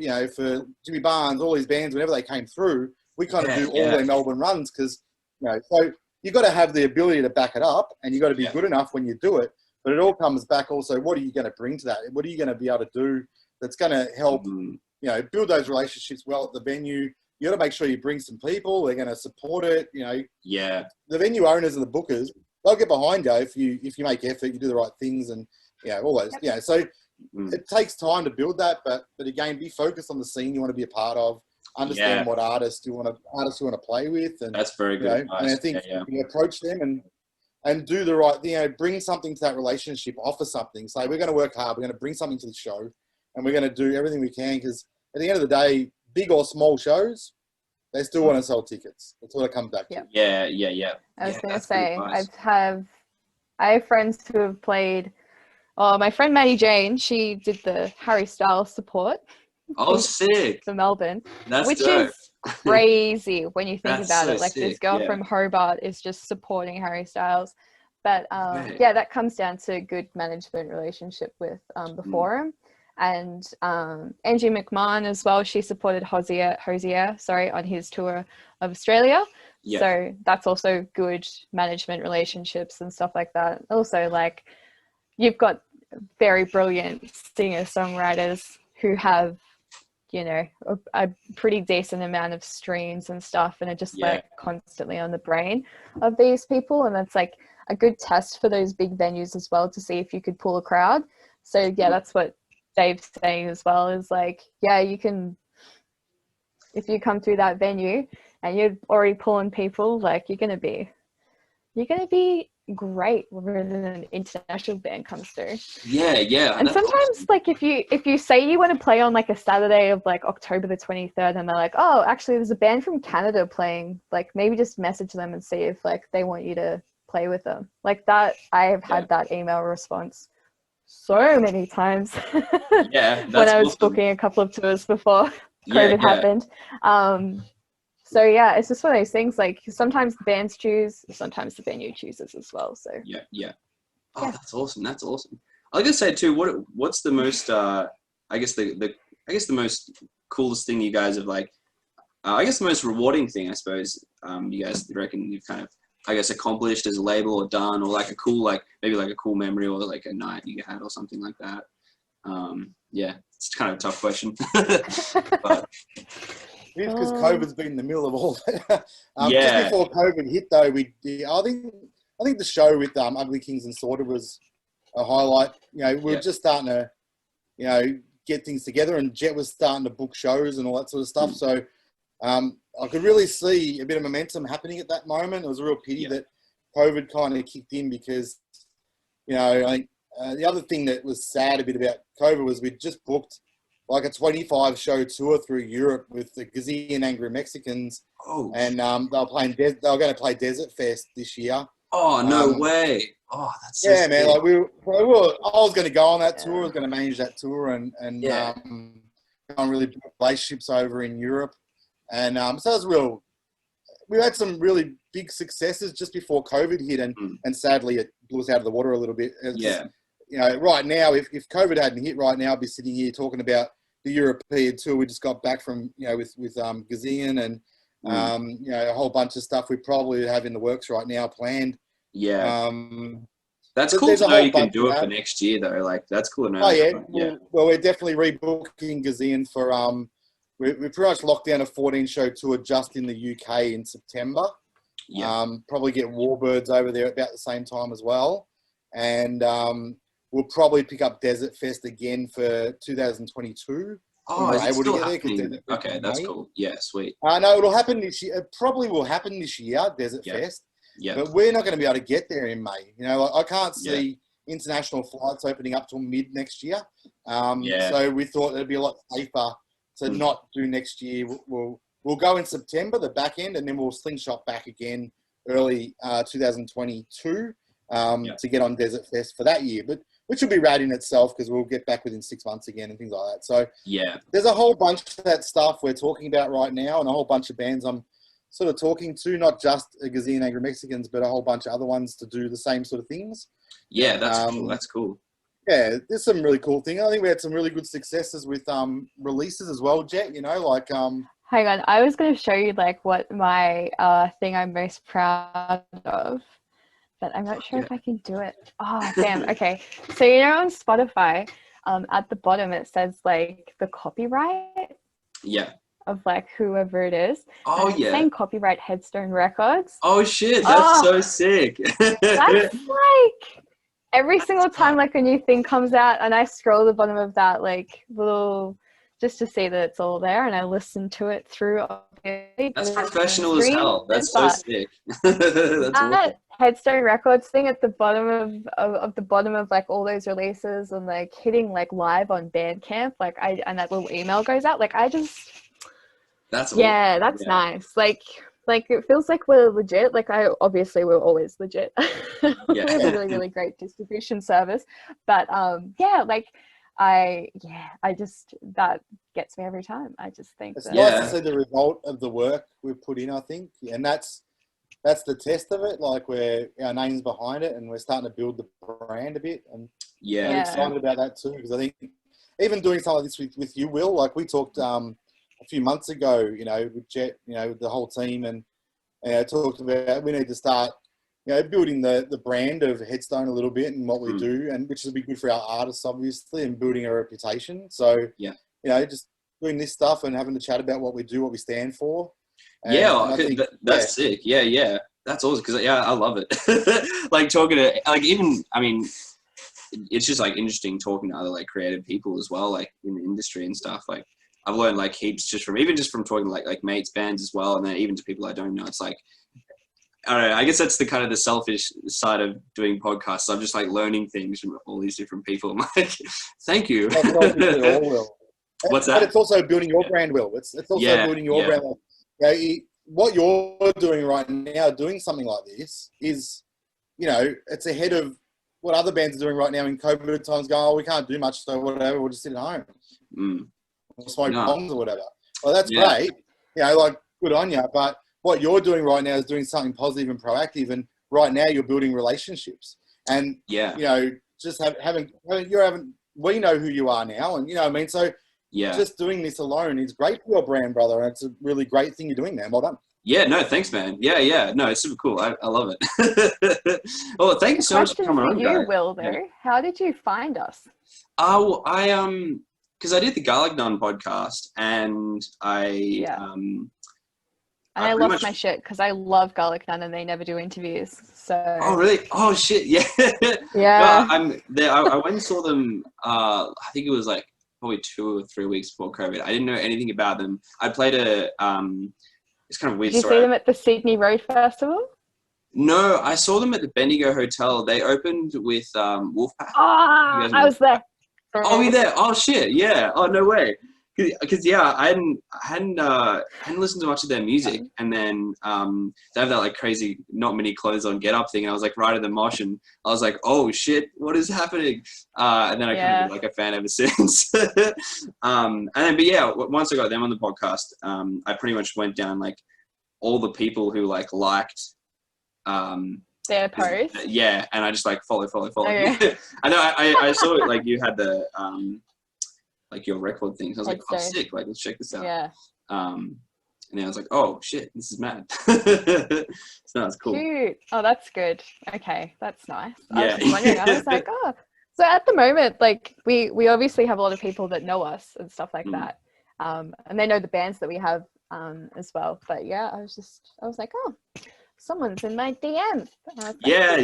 Jimmy Barnes, all these bands. Whenever they came through, we kind of do all their Melbourne runs because, so you've got to have the ability to back it up, and you've got to be good enough when you do it. But it all comes back also, what are you going to bring to that? What are you going to be able to do that's going to help, build those relationships well at the venue? You got to make sure you bring some people. They're going to support it. The venue owners and the bookers, they'll get behind you if you make effort, you do the right things, and all those. So it takes time to build that, but again, be focused on the scene you want to be a part of. Understand what artists you want to play with, and that's very good. And I think you approach them and do the right thing. Bring something to that relationship. Offer something. Say we're going to work hard. We're going to bring something to the show, and we're going to do everything we can because at the end of the day, big or small shows, they still want to sell tickets. That's what it comes back to. I was going to say, I have friends who have played. Oh, my friend Maddie Jane, she did the Harry Styles support. Oh, sick. For Melbourne. Which is crazy when you think about it. Like, sick. This girl from Hobart is just supporting Harry Styles. But that comes down to good management relationship with the forum. And Angie McMahon as well, she supported Hosier, on his tour of Australia. So that's also good management relationships and stuff like that. Also, like, you've got very brilliant singer-songwriters who have, a pretty decent amount of streams and stuff, and are just like constantly on the brain of these people. And it's like a good test for those big venues as well to see if you could pull a crowd. So that's what Dave's saying as well, is like, you can, if you come through that venue and you're already pulling people, like you're gonna be great when an international band comes through. And sometimes like if you say you want to play on like a Saturday of like October the 23rd, and they're like, oh, actually there's a band from Canada playing, like maybe just message them and see if like they want you to play with them. Like that, I have had that email response so many times when I was booking a couple of tours before COVID happened. So it's just one of those things, like sometimes the bands choose, sometimes the venue chooses as well. So that's awesome. I was gonna say too, what's the most I guess the most coolest thing you guys have like the most rewarding thing, I suppose, you guys reckon you've kind of accomplished as a label, or done, or like a cool, maybe a cool memory, or like a night you had or something like that. It's kind of a tough question. But it's because COVID's been in the middle of all that. Just before COVID hit, though, I think the show with Ugly Kings and Sorted was a highlight. We were just starting to you know, get things together. And Jet was starting to book shows and all that sort of stuff. So I could really see a bit of momentum happening at that moment. It was a real pity that COVID kind of kicked in because, you know, I think the other thing that was sad a bit about COVID was we just booked like a 25 show tour through Europe with the Gazillion Angry Mexicans. Oh. And they were going to play Desert Fest this year. Oh, no way. Oh, that's so man. Like I was going to go on that tour. I was going to manage that tour and really build relationships over in Europe. And so it was we had some really big successes just before COVID hit, and sadly it blew us out of the water a little bit. You know, right now, if COVID hadn't hit right now, I'd be sitting here talking about the European tour. We just got back from, you know, with Gazillion and, you know, a whole bunch of stuff we probably have in the works right now planned. Yeah. That's cool to know you can do it for next year, though. Like, that's cool to know. Oh, yeah. Well, we're definitely rebooking Gazillion for, we pretty much locked down a 14-show tour just in the UK in September. Yeah. Probably get Warbirds over there about the same time as well. And we'll probably pick up Desert Fest again for 2022. Oh, is it still happening? Okay, that's cool. Yeah, sweet. No, it'll happen this year. It probably will happen this year, Desert Fest. Yeah. But we're not going to be able to get there in May. You know, I can't see international flights opening up till mid next year. So we thought it'd be a lot safer to not do next year. We'll go in September, the back end, and then we'll slingshot back again early 2022 to get on Desert Fest for that year. But which will be rad in itself because we'll get back within 6 months again and things like that. So there's a whole bunch of that stuff we're talking about right now, and a whole bunch of bands I'm sort of talking to, not just a Gazillion Angry Mexicans, but a whole bunch of other ones to do the same sort of things. Yeah, that's cool. That's cool. Yeah, there's some really cool things. I think we had some really good successes with releases as well, Jet, you know, like... Hang on, I was going to show you, like, what my thing I'm most proud of, but I'm not sure if I can do it. Oh, damn, okay. So, you know, on Spotify, at the bottom, it says, like, the copyright of, like, whoever it is. Oh, yeah. Saying copyright Headstone Records. Oh, shit, that's so sick. That's, like... Every single time, like, a new thing comes out, and I scroll the bottom of that, like, little, just to see that it's all there, and I listen to it through. That's professional as hell. That's so sick. That's awesome. Headstone Records thing at the bottom of the bottom of, like, all those releases, and, like, hitting, like, live on Bandcamp, like, and that little email goes out, like, I just. That's that's nice. Like, it feels like we're legit. Like, obviously we're always legit. We have a really, really great distribution service. But, I just, that gets me every time. I just think it's nice to see the result of the work we've put in, I think. And that's the test of it. Like, our name's behind it and we're starting to build the brand a bit. And I'm excited about that too. Because I think even doing something like this with you, Will, like we talked, a few months ago, you know, with Jet, you know, with the whole team, and talked about we need to start, you know, building the brand of Headstone a little bit and what we do, and which will be good for our artists, obviously, and building a reputation. So, you know, just doing this stuff and having to chat about what we do, what we stand for. And that's sick. Yeah. That's awesome because, I love it. Like talking to, like even, I mean, it's just like interesting talking to other like creative people as well, like in the industry and stuff. Like, I've learned like heaps just from talking to like mates bands as well. And then even to people I don't know, it's like, I don't know, I guess that's the kind of the selfish side of doing podcasts. I'm just like learning things from all these different people. I'm like, thank you. What's that? But it's also building your brand, Will. It's also building your brand. You know, what you're doing right now, doing something like this is, you know, it's ahead of what other bands are doing right now in COVID times going, we can't do much, so whatever, we'll just sit at home. Or smoke bombs or whatever. Well, that's great. You know, like, good on you. But what you're doing right now is doing something positive and proactive. And right now you're building relationships. And, you know, just we know who you are now. And, you know what I mean? So just doing this alone is great for your brand, brother. And it's a really great thing you're doing, man. Well done. Yeah, no, thanks, man. Yeah. No, it's super cool. I love it. Well, thank you so much for coming on, guys. Will, though. How did you find us? Because I did the Garlic Nun podcast, and I And I lost my shit because I love Garlic Nun and they never do interviews. So. Oh really? Oh shit! Yeah. Yeah. No, I went and saw them. I think it was like probably 2 or 3 weeks before COVID. I didn't know anything about them. I played a. It's kind of weird. Did you see them at the Sydney Road Festival? No, I saw them at the Bendigo Hotel. They opened with Wolfpack. Ah, I was there. Oh, you there? Oh shit! Yeah. Oh no way. Because yeah, I hadn't listened to much of their music, and then they have that like crazy not many clothes on get up thing, and I was like right in the mosh, and I was like, oh shit, what is happening? And then I kind of been like a fan ever since. And then, but yeah, once I got them on the podcast, I pretty much went down like all the people who like liked their post. Yeah, and I just like follow. Okay. I know I saw it like you had the like your record things. I was like, oh, sick! Like, let's check this out. Yeah. And then I was like, oh shit, this is mad. So that's cool. Cute. Oh, that's good. Okay, that's nice. Yeah. I was just wondering. I was like, oh. So at the moment, like we obviously have a lot of people that know us and stuff like that, and they know the bands that we have as well. But yeah, I was like, oh, someone's in my DMs. Like, Yeah.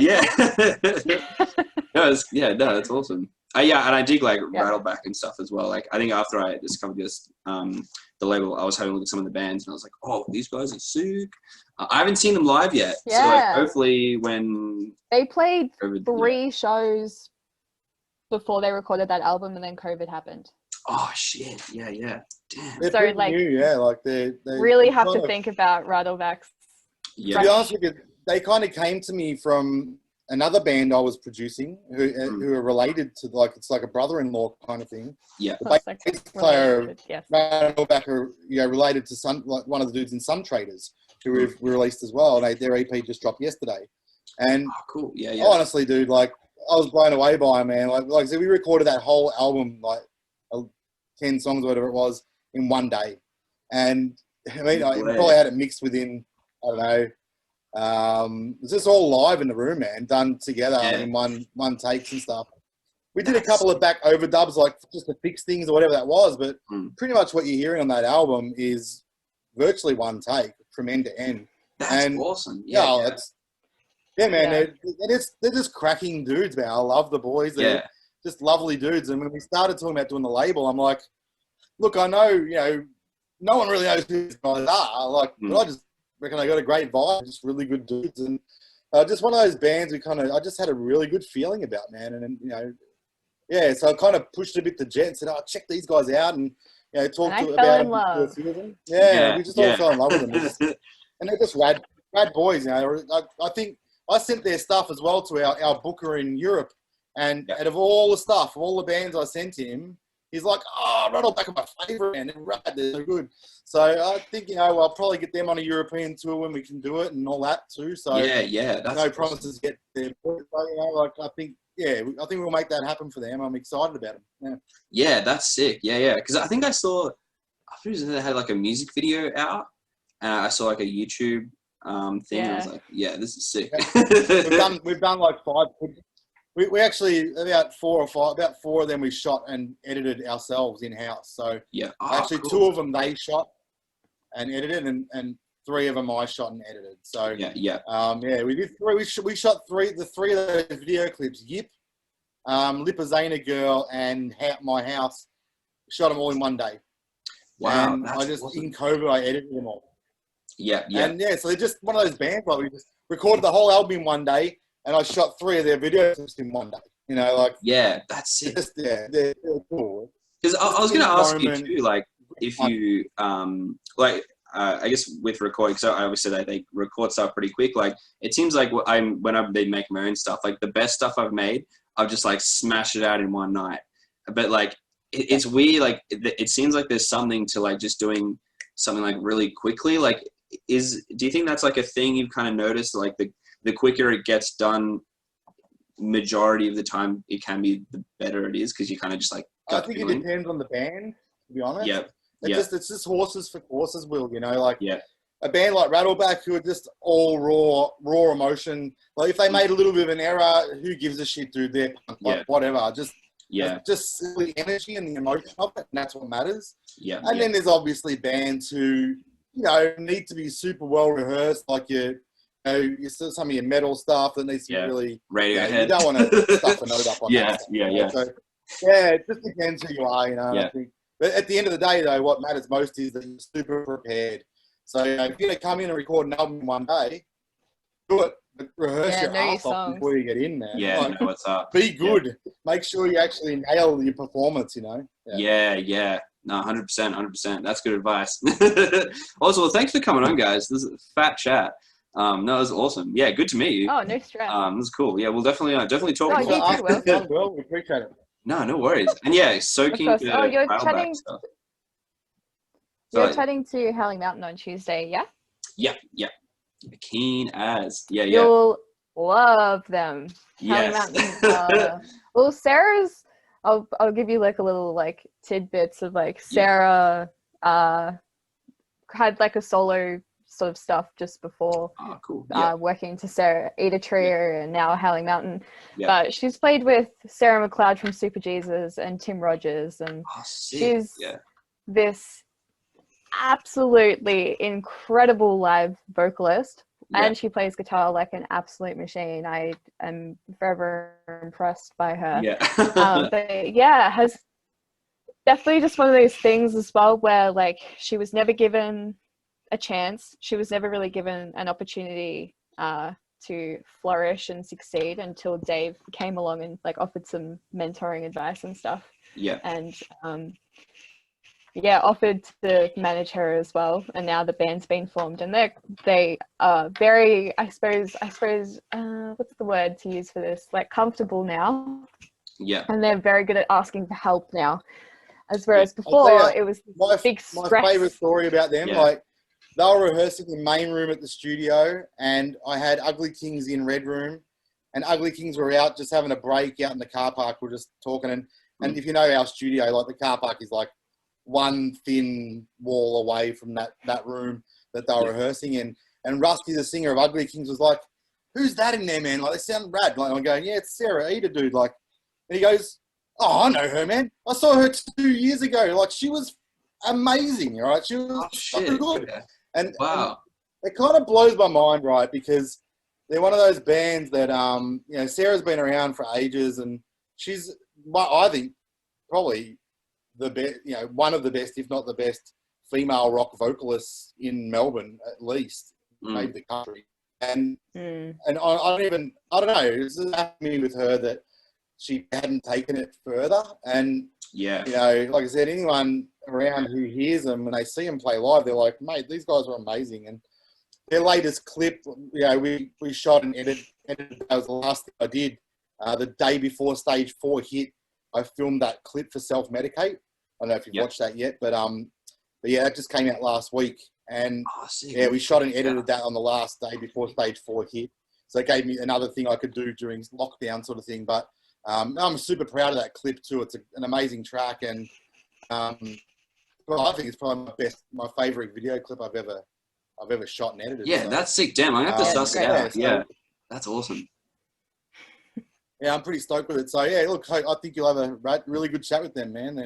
No, that's awesome. Yeah, and I dig like Rattleback and stuff as well. Like I think after I discovered this, the label, I was having a look at some of the bands, and I was like, oh, these guys are sick. I haven't seen them live yet, so like hopefully when they played 3 shows before they recorded that album, and then COVID happened. Oh shit! Yeah. Damn. They're so like, new, like they really have to think about Rattleback's. Yeah. To be honest with you, they kind of came to me from another band I was producing who are related to, like, it's like a brother-in-law kind of thing. Yeah. The bass player, Rattleback, are related to one of the dudes in Sun Traders who we've released as well. And their EP just dropped yesterday. And cool. Yeah. Honestly, dude, like I was blown away by him, man. Like so we recorded that whole album, like 10 songs or whatever it was, in one day. And I mean, I probably had it mixed within, I don't know. It's just all live in the room, man, done together in one takes and stuff. We did a couple of back overdubs, like just to fix things or whatever that was, but pretty much what you're hearing on that album is virtually one take from end to end. That's awesome. Man, they're just cracking dudes, man. I love the boys. They're just lovely dudes. And when we started talking about doing the label, I'm like, look, I know, no one really knows who these guys are. Like, but I just reckon I got a great vibe, just really good dudes, and just one of those bands I just had a really good feeling about, man. And so I kind of pushed a bit to Jet and said, "Oh, check these guys out," and talked about a few of them. We just all fell in love with them, and they're just rad boys. I think I sent their stuff as well to our booker in Europe, and out of all the stuff, of all the bands I sent him, he's like, oh, Rattleback are my favourite, and they're rad, they're so good. So I think, I'll probably get them on a European tour when we can do it and all that too. So that's no promises yet there. I think we'll make that happen for them. I'm excited about them. Yeah, that's sick. Yeah. Because I think I saw they had like a music video out, and I saw like a YouTube thing. And I was like, yeah, this is sick. Yeah. We've done like 5. We actually, about 4 of them we shot and edited ourselves in-house. So actually cool. 2 of them they shot and edited, and 3 of them I shot and edited. So we did 3. We shot 3 of those video clips. Yip, Lipazana Girl, and My House. Shot them all in one day. Wow, and I just awesome. In COVID I edited them all. Yeah. And so they're just one of those bands like we just recorded the whole album in one day. And I shot 3 of their videos in one day. That's it. They're cool. Because I was going to ask you too, like, if you, I guess with recording, because obviously they record stuff pretty quick. Like, it seems like whenever they make my own stuff, like the best stuff I've made, I've just like smashed it out in one night. But like, it's weird. Like, it seems like there's something to like just doing something like really quickly. Like, do you think that's like a thing you've kind of noticed? Like the quicker it gets done, majority of the time it can be, the better it is, because you kind of just like. I think it depends on the band, to be honest. It's just horses for courses, Will. A band like Rattleback, who are just all raw emotion. Like if they made a little bit of an error, who gives a shit, dude? They're whatever. Just silly energy and the emotion of it, and that's what matters. And then there's obviously bands who need to be super well rehearsed. Like you still some of your metal stuff that needs to be really Radiohead. You don't want to stuff a note up on that stuff. So, it just depends who you are, I think. But at the end of the day, though, what matters most is that you're super prepared. So if you're going to come in and record an album in one day, do it. But rehearse your ass off before you get in, man. Yeah, know what's up. Be good. Make sure you actually nail your performance, Yeah. No, 100%, 100%. That's good advice. Also, well, thanks for coming on, guys. This is a fat chat. No, it was awesome. Yeah, good to meet you. Oh, no stress. This is cool. Yeah, we'll definitely talk more. You too, Will. We appreciate it. No worries. And yeah, so keen to you're chatting. stuff. You're chatting to Howling Mountain on Tuesday, yeah? Yeah. Keen as. Yeah. You'll love them. Yes. Howling Mountain. Well, Sarah's. I'll give you like a little like tidbits of like Sarah had like a solo sort of stuff just before cool. working to Sarah Eda Trio and now Howling Mountain. Yeah. But she's played with Sarah McLeod from Super Jesus and Tim Rogers, and she's this absolutely incredible live vocalist. And she plays guitar like an absolute machine. I am forever impressed by her. But has definitely just one of those things as well where like she was never given a chance. She was never really given an opportunity to flourish and succeed until Dave came along and like offered some mentoring advice and stuff. Yeah. And offered to manage her as well, and now the band's been formed, and they are very, I suppose, what's the word to use for this? Like comfortable now. Yeah. And they're very good at asking for help now, whereas before it was big stress. My favourite story about them, like they were rehearsing in the main room at the studio, and I had Ugly Kings in Red Room, and Ugly Kings were out just having a break out in the car park. We're just talking, and if you know our studio, like the car park is like one thin wall away from that room that they were rehearsing in. And Rusty, the singer of Ugly Kings, was like, "Who's that in there, man? Like, they sound rad." Like, I'm going, "Yeah, it's Sarah Eda, dude." Like, and he goes, "Oh, I know her, man. I saw her 2 years ago. Like, she was amazing, right? She was so good." Yeah. And it kind of blows my mind, right? Because they're one of those bands that, Sarah's been around for ages, and she's, I think, probably the best, one of the best, if not the best, female rock vocalists in Melbourne, at least, maybe the country. And I don't know, it's just happening with her that she hadn't taken it further. And like I said, anyone around who hears them when they see them play live, they're like, "Mate, these guys are amazing." And their latest clip, we shot and edited. That was the last thing I did. The day before Stage 4 hit, I filmed that clip for Self-Medicate. I don't know if you've watched that yet, but that just came out last week. And we shot and edited that on the last day before Stage 4 hit. So it gave me another thing I could do during lockdown sort of thing. But I'm super proud of that clip too. It's an amazing track, and I think it's probably my favorite video clip I've ever shot and edited. Yeah, so that's sick. Damn, I have to suss it out. Yeah, that's awesome. Yeah, I'm pretty stoked with it. So yeah, look, I think you'll have a really good chat with them, man.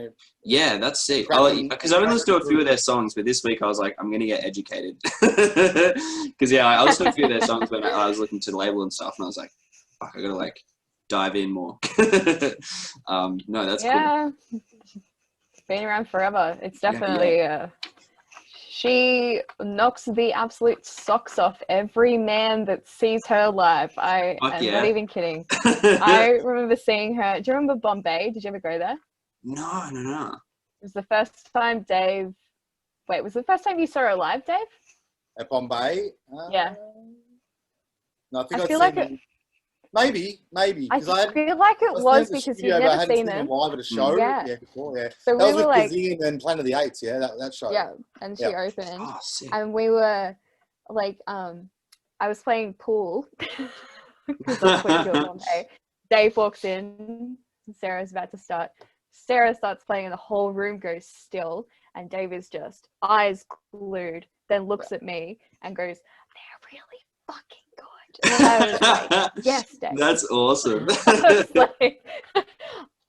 That's sick. Because I've listened to a few of their songs, but this week I was like, I'm gonna get educated. Because I listened to a few of their songs when I was looking to the label and stuff, and I was like, fuck, I gotta like dive in more. No, that's cool. It's been around forever. It's definitely she knocks the absolute socks off every man that sees her live. I'm not even kidding. I remember seeing her. Do you remember Bombay? Did you ever go there? No. It was the first time Dave. Wait, was it the first time you saw her live, Dave? At Bombay? Yeah. No, I feel like it. Maybe. I feel like it was because you've never seen them live at a show. Before. So that we was were with like Kazim and Planet of the Apes. Yeah, that show. Yeah, and she opened, sick. and we were like, I was playing pool because that's what you do one day. Dave walks in, Sarah's about to start. Sarah starts playing, and the whole room goes still, and Dave is just eyes glued. Then looks at me and goes, "They're really fucking good." And I was like, "Yes, Dave." That's awesome.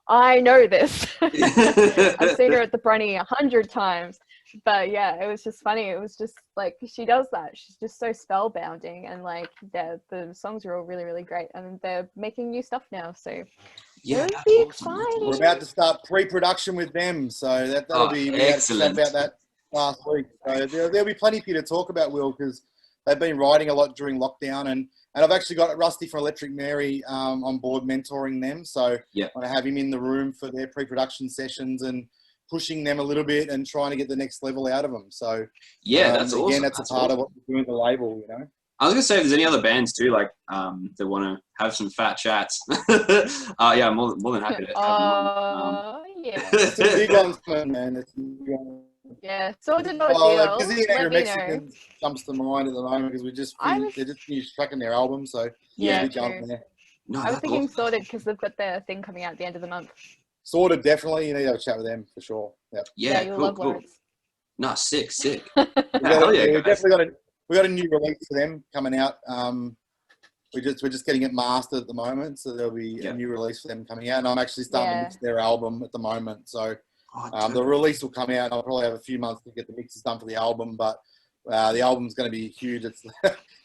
I know this. I've seen her at the Brunny 100 times. But yeah, it was just funny. It was just like she does that. She's just so spellbinding, and like the songs are all really, really great, and they're making new stuff now. So Yeah, it'll that's be awesome. exciting. We're about to start pre-production with them, so that'll be. We had to chat about that last week. So there'll be plenty for you to talk about, Will, because they've been writing a lot during lockdown, and I've actually got Rusty from Electric Mary on board mentoring them. So yeah, I have him in the room for their pre-production sessions and pushing them a little bit and trying to get the next level out of them. So yeah, that's awesome. Again, that's a part of what we're doing the label, you know. I was gonna say if there's any other bands too, like that want to have some fat chats. Yeah, I'm more than happy to have them on. Yeah. It's a big one, man. It's a big one. Yeah, sorted no deal. Busy Let me Mexican know. comes to mind at the moment because they just finished tracking their album, so Yeah, true. No, I was thinking awesome. sorted because they've got their thing coming out at the end of the month. Sorted, definitely. You need to have a chat with them for sure. Yep. Yeah, you'll cool, love cool. Lawrence. No, sick. Hell yeah, we definitely got a new release for them coming out. We're just getting it mastered at the moment, so there'll be a new release for them coming out. And I'm actually starting to mix their album at the moment, so the release will come out. And I'll probably have a few months to get the mixes done for the album, but the album's going to be huge. It's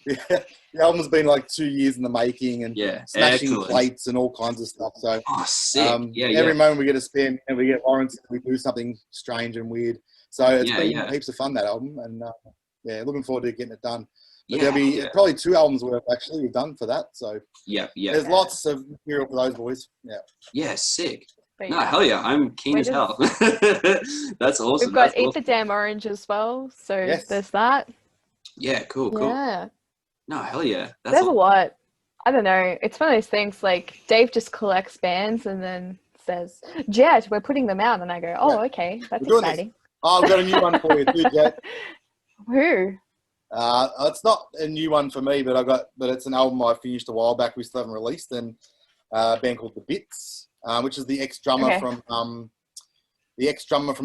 the album's been like 2 years in the making, and smashing plates and all kinds of stuff. So sick. Every moment we get a spin and we get Lawrence, we do something strange and weird. So it's been heaps of fun, that album, and looking forward to getting it done. But there'll be probably 2 albums worth actually we've done for that. So there's lots of material for those boys. Yeah, sick. But no, hell yeah, I'm keen as hell. That's awesome. We've got Eat the Damn Orange as well, so there's that. Yeah, cool. Yeah. No, hell yeah. There's a lot. I don't know. It's one of those things like Dave just collects bands and then says, Jet, we're putting them out. And I go, oh, okay, that's exciting. Oh, I've got a new one for you too, Jet. Who? It's not a new one for me, but it's an album I finished a while back. We still haven't released, and a band called The Bits, which is the ex-drummer from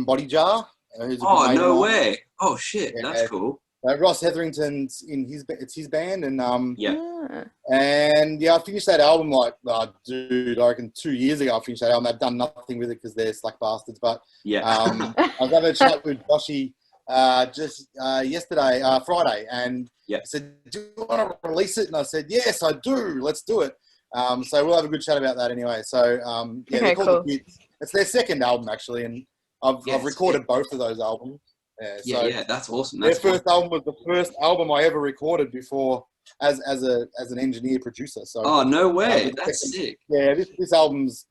Body Jar. No way! Oh shit, that's cool. Ross Hetherington's it's his band, and I finished that album like, I reckon 2 years ago I finished that album. I've done nothing with it because they're slack bastards, but I was having a chat with Joshy just yesterday, Friday, and he said, do you want to release it? And I said, yes, I do. Let's do it. So we'll have a good chat about that anyway. So they're called The Bits. It's their second album actually, and I've recorded both of those albums. That's awesome. Their first album was the first album I ever recorded before as an engineer producer. So no way, that's sick. Yeah, this album's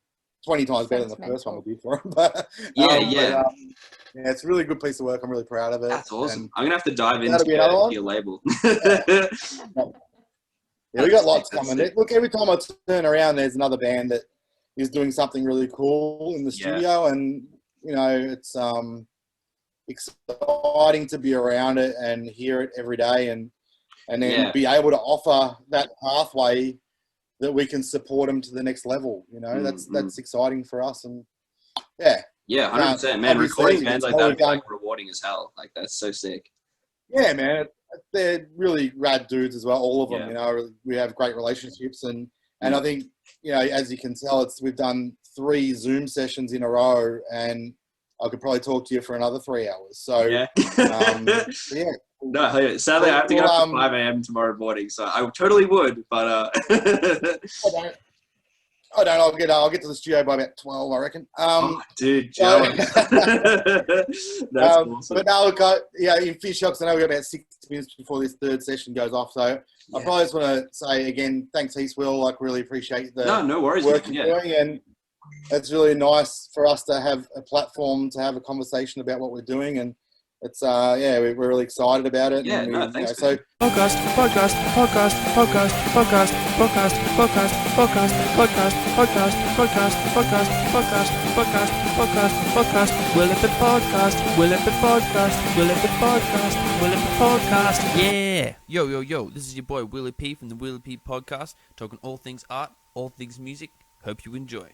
20 times better than the first one we did for him. But it's a really good piece of work. I'm really proud of it. That's awesome. I'm gonna have to dive into your label. Yeah, we got lots coming. Look, every time I turn around, there's another band that is doing something really cool in the studio, and it's exciting to be around it and hear it every day, and then be able to offer that pathway that we can support them to the next level. That's exciting for us, and 100%, man. Recording bands like that is like rewarding as hell. Like that's so sick. Yeah, man. They're really rad dudes as well, all of them. We have great relationships, and I think as you can tell, we've done 3 Zoom sessions in a row, and I could probably talk to you for another 3 hours. So No, sadly I have to get up at 5 a.m. tomorrow morning, so I totally would, but I don't. I'll get to the studio by about 12, I reckon. Dude, jealous. That's awesome. But now, in Fish Shocks, I know we've got about 6 minutes before this third session goes off. So I probably just want to say again, thanks, Will. Like, really appreciate the no worries, work you're doing, and it's really nice for us to have a platform to have a conversation about what we're doing, and it's we're really excited about it. Yeah, and thanks. Podcast. Yeah. Yo. This is your boy Willie P from the Willie P Podcast, talking all things art, all things music. Hope you enjoy.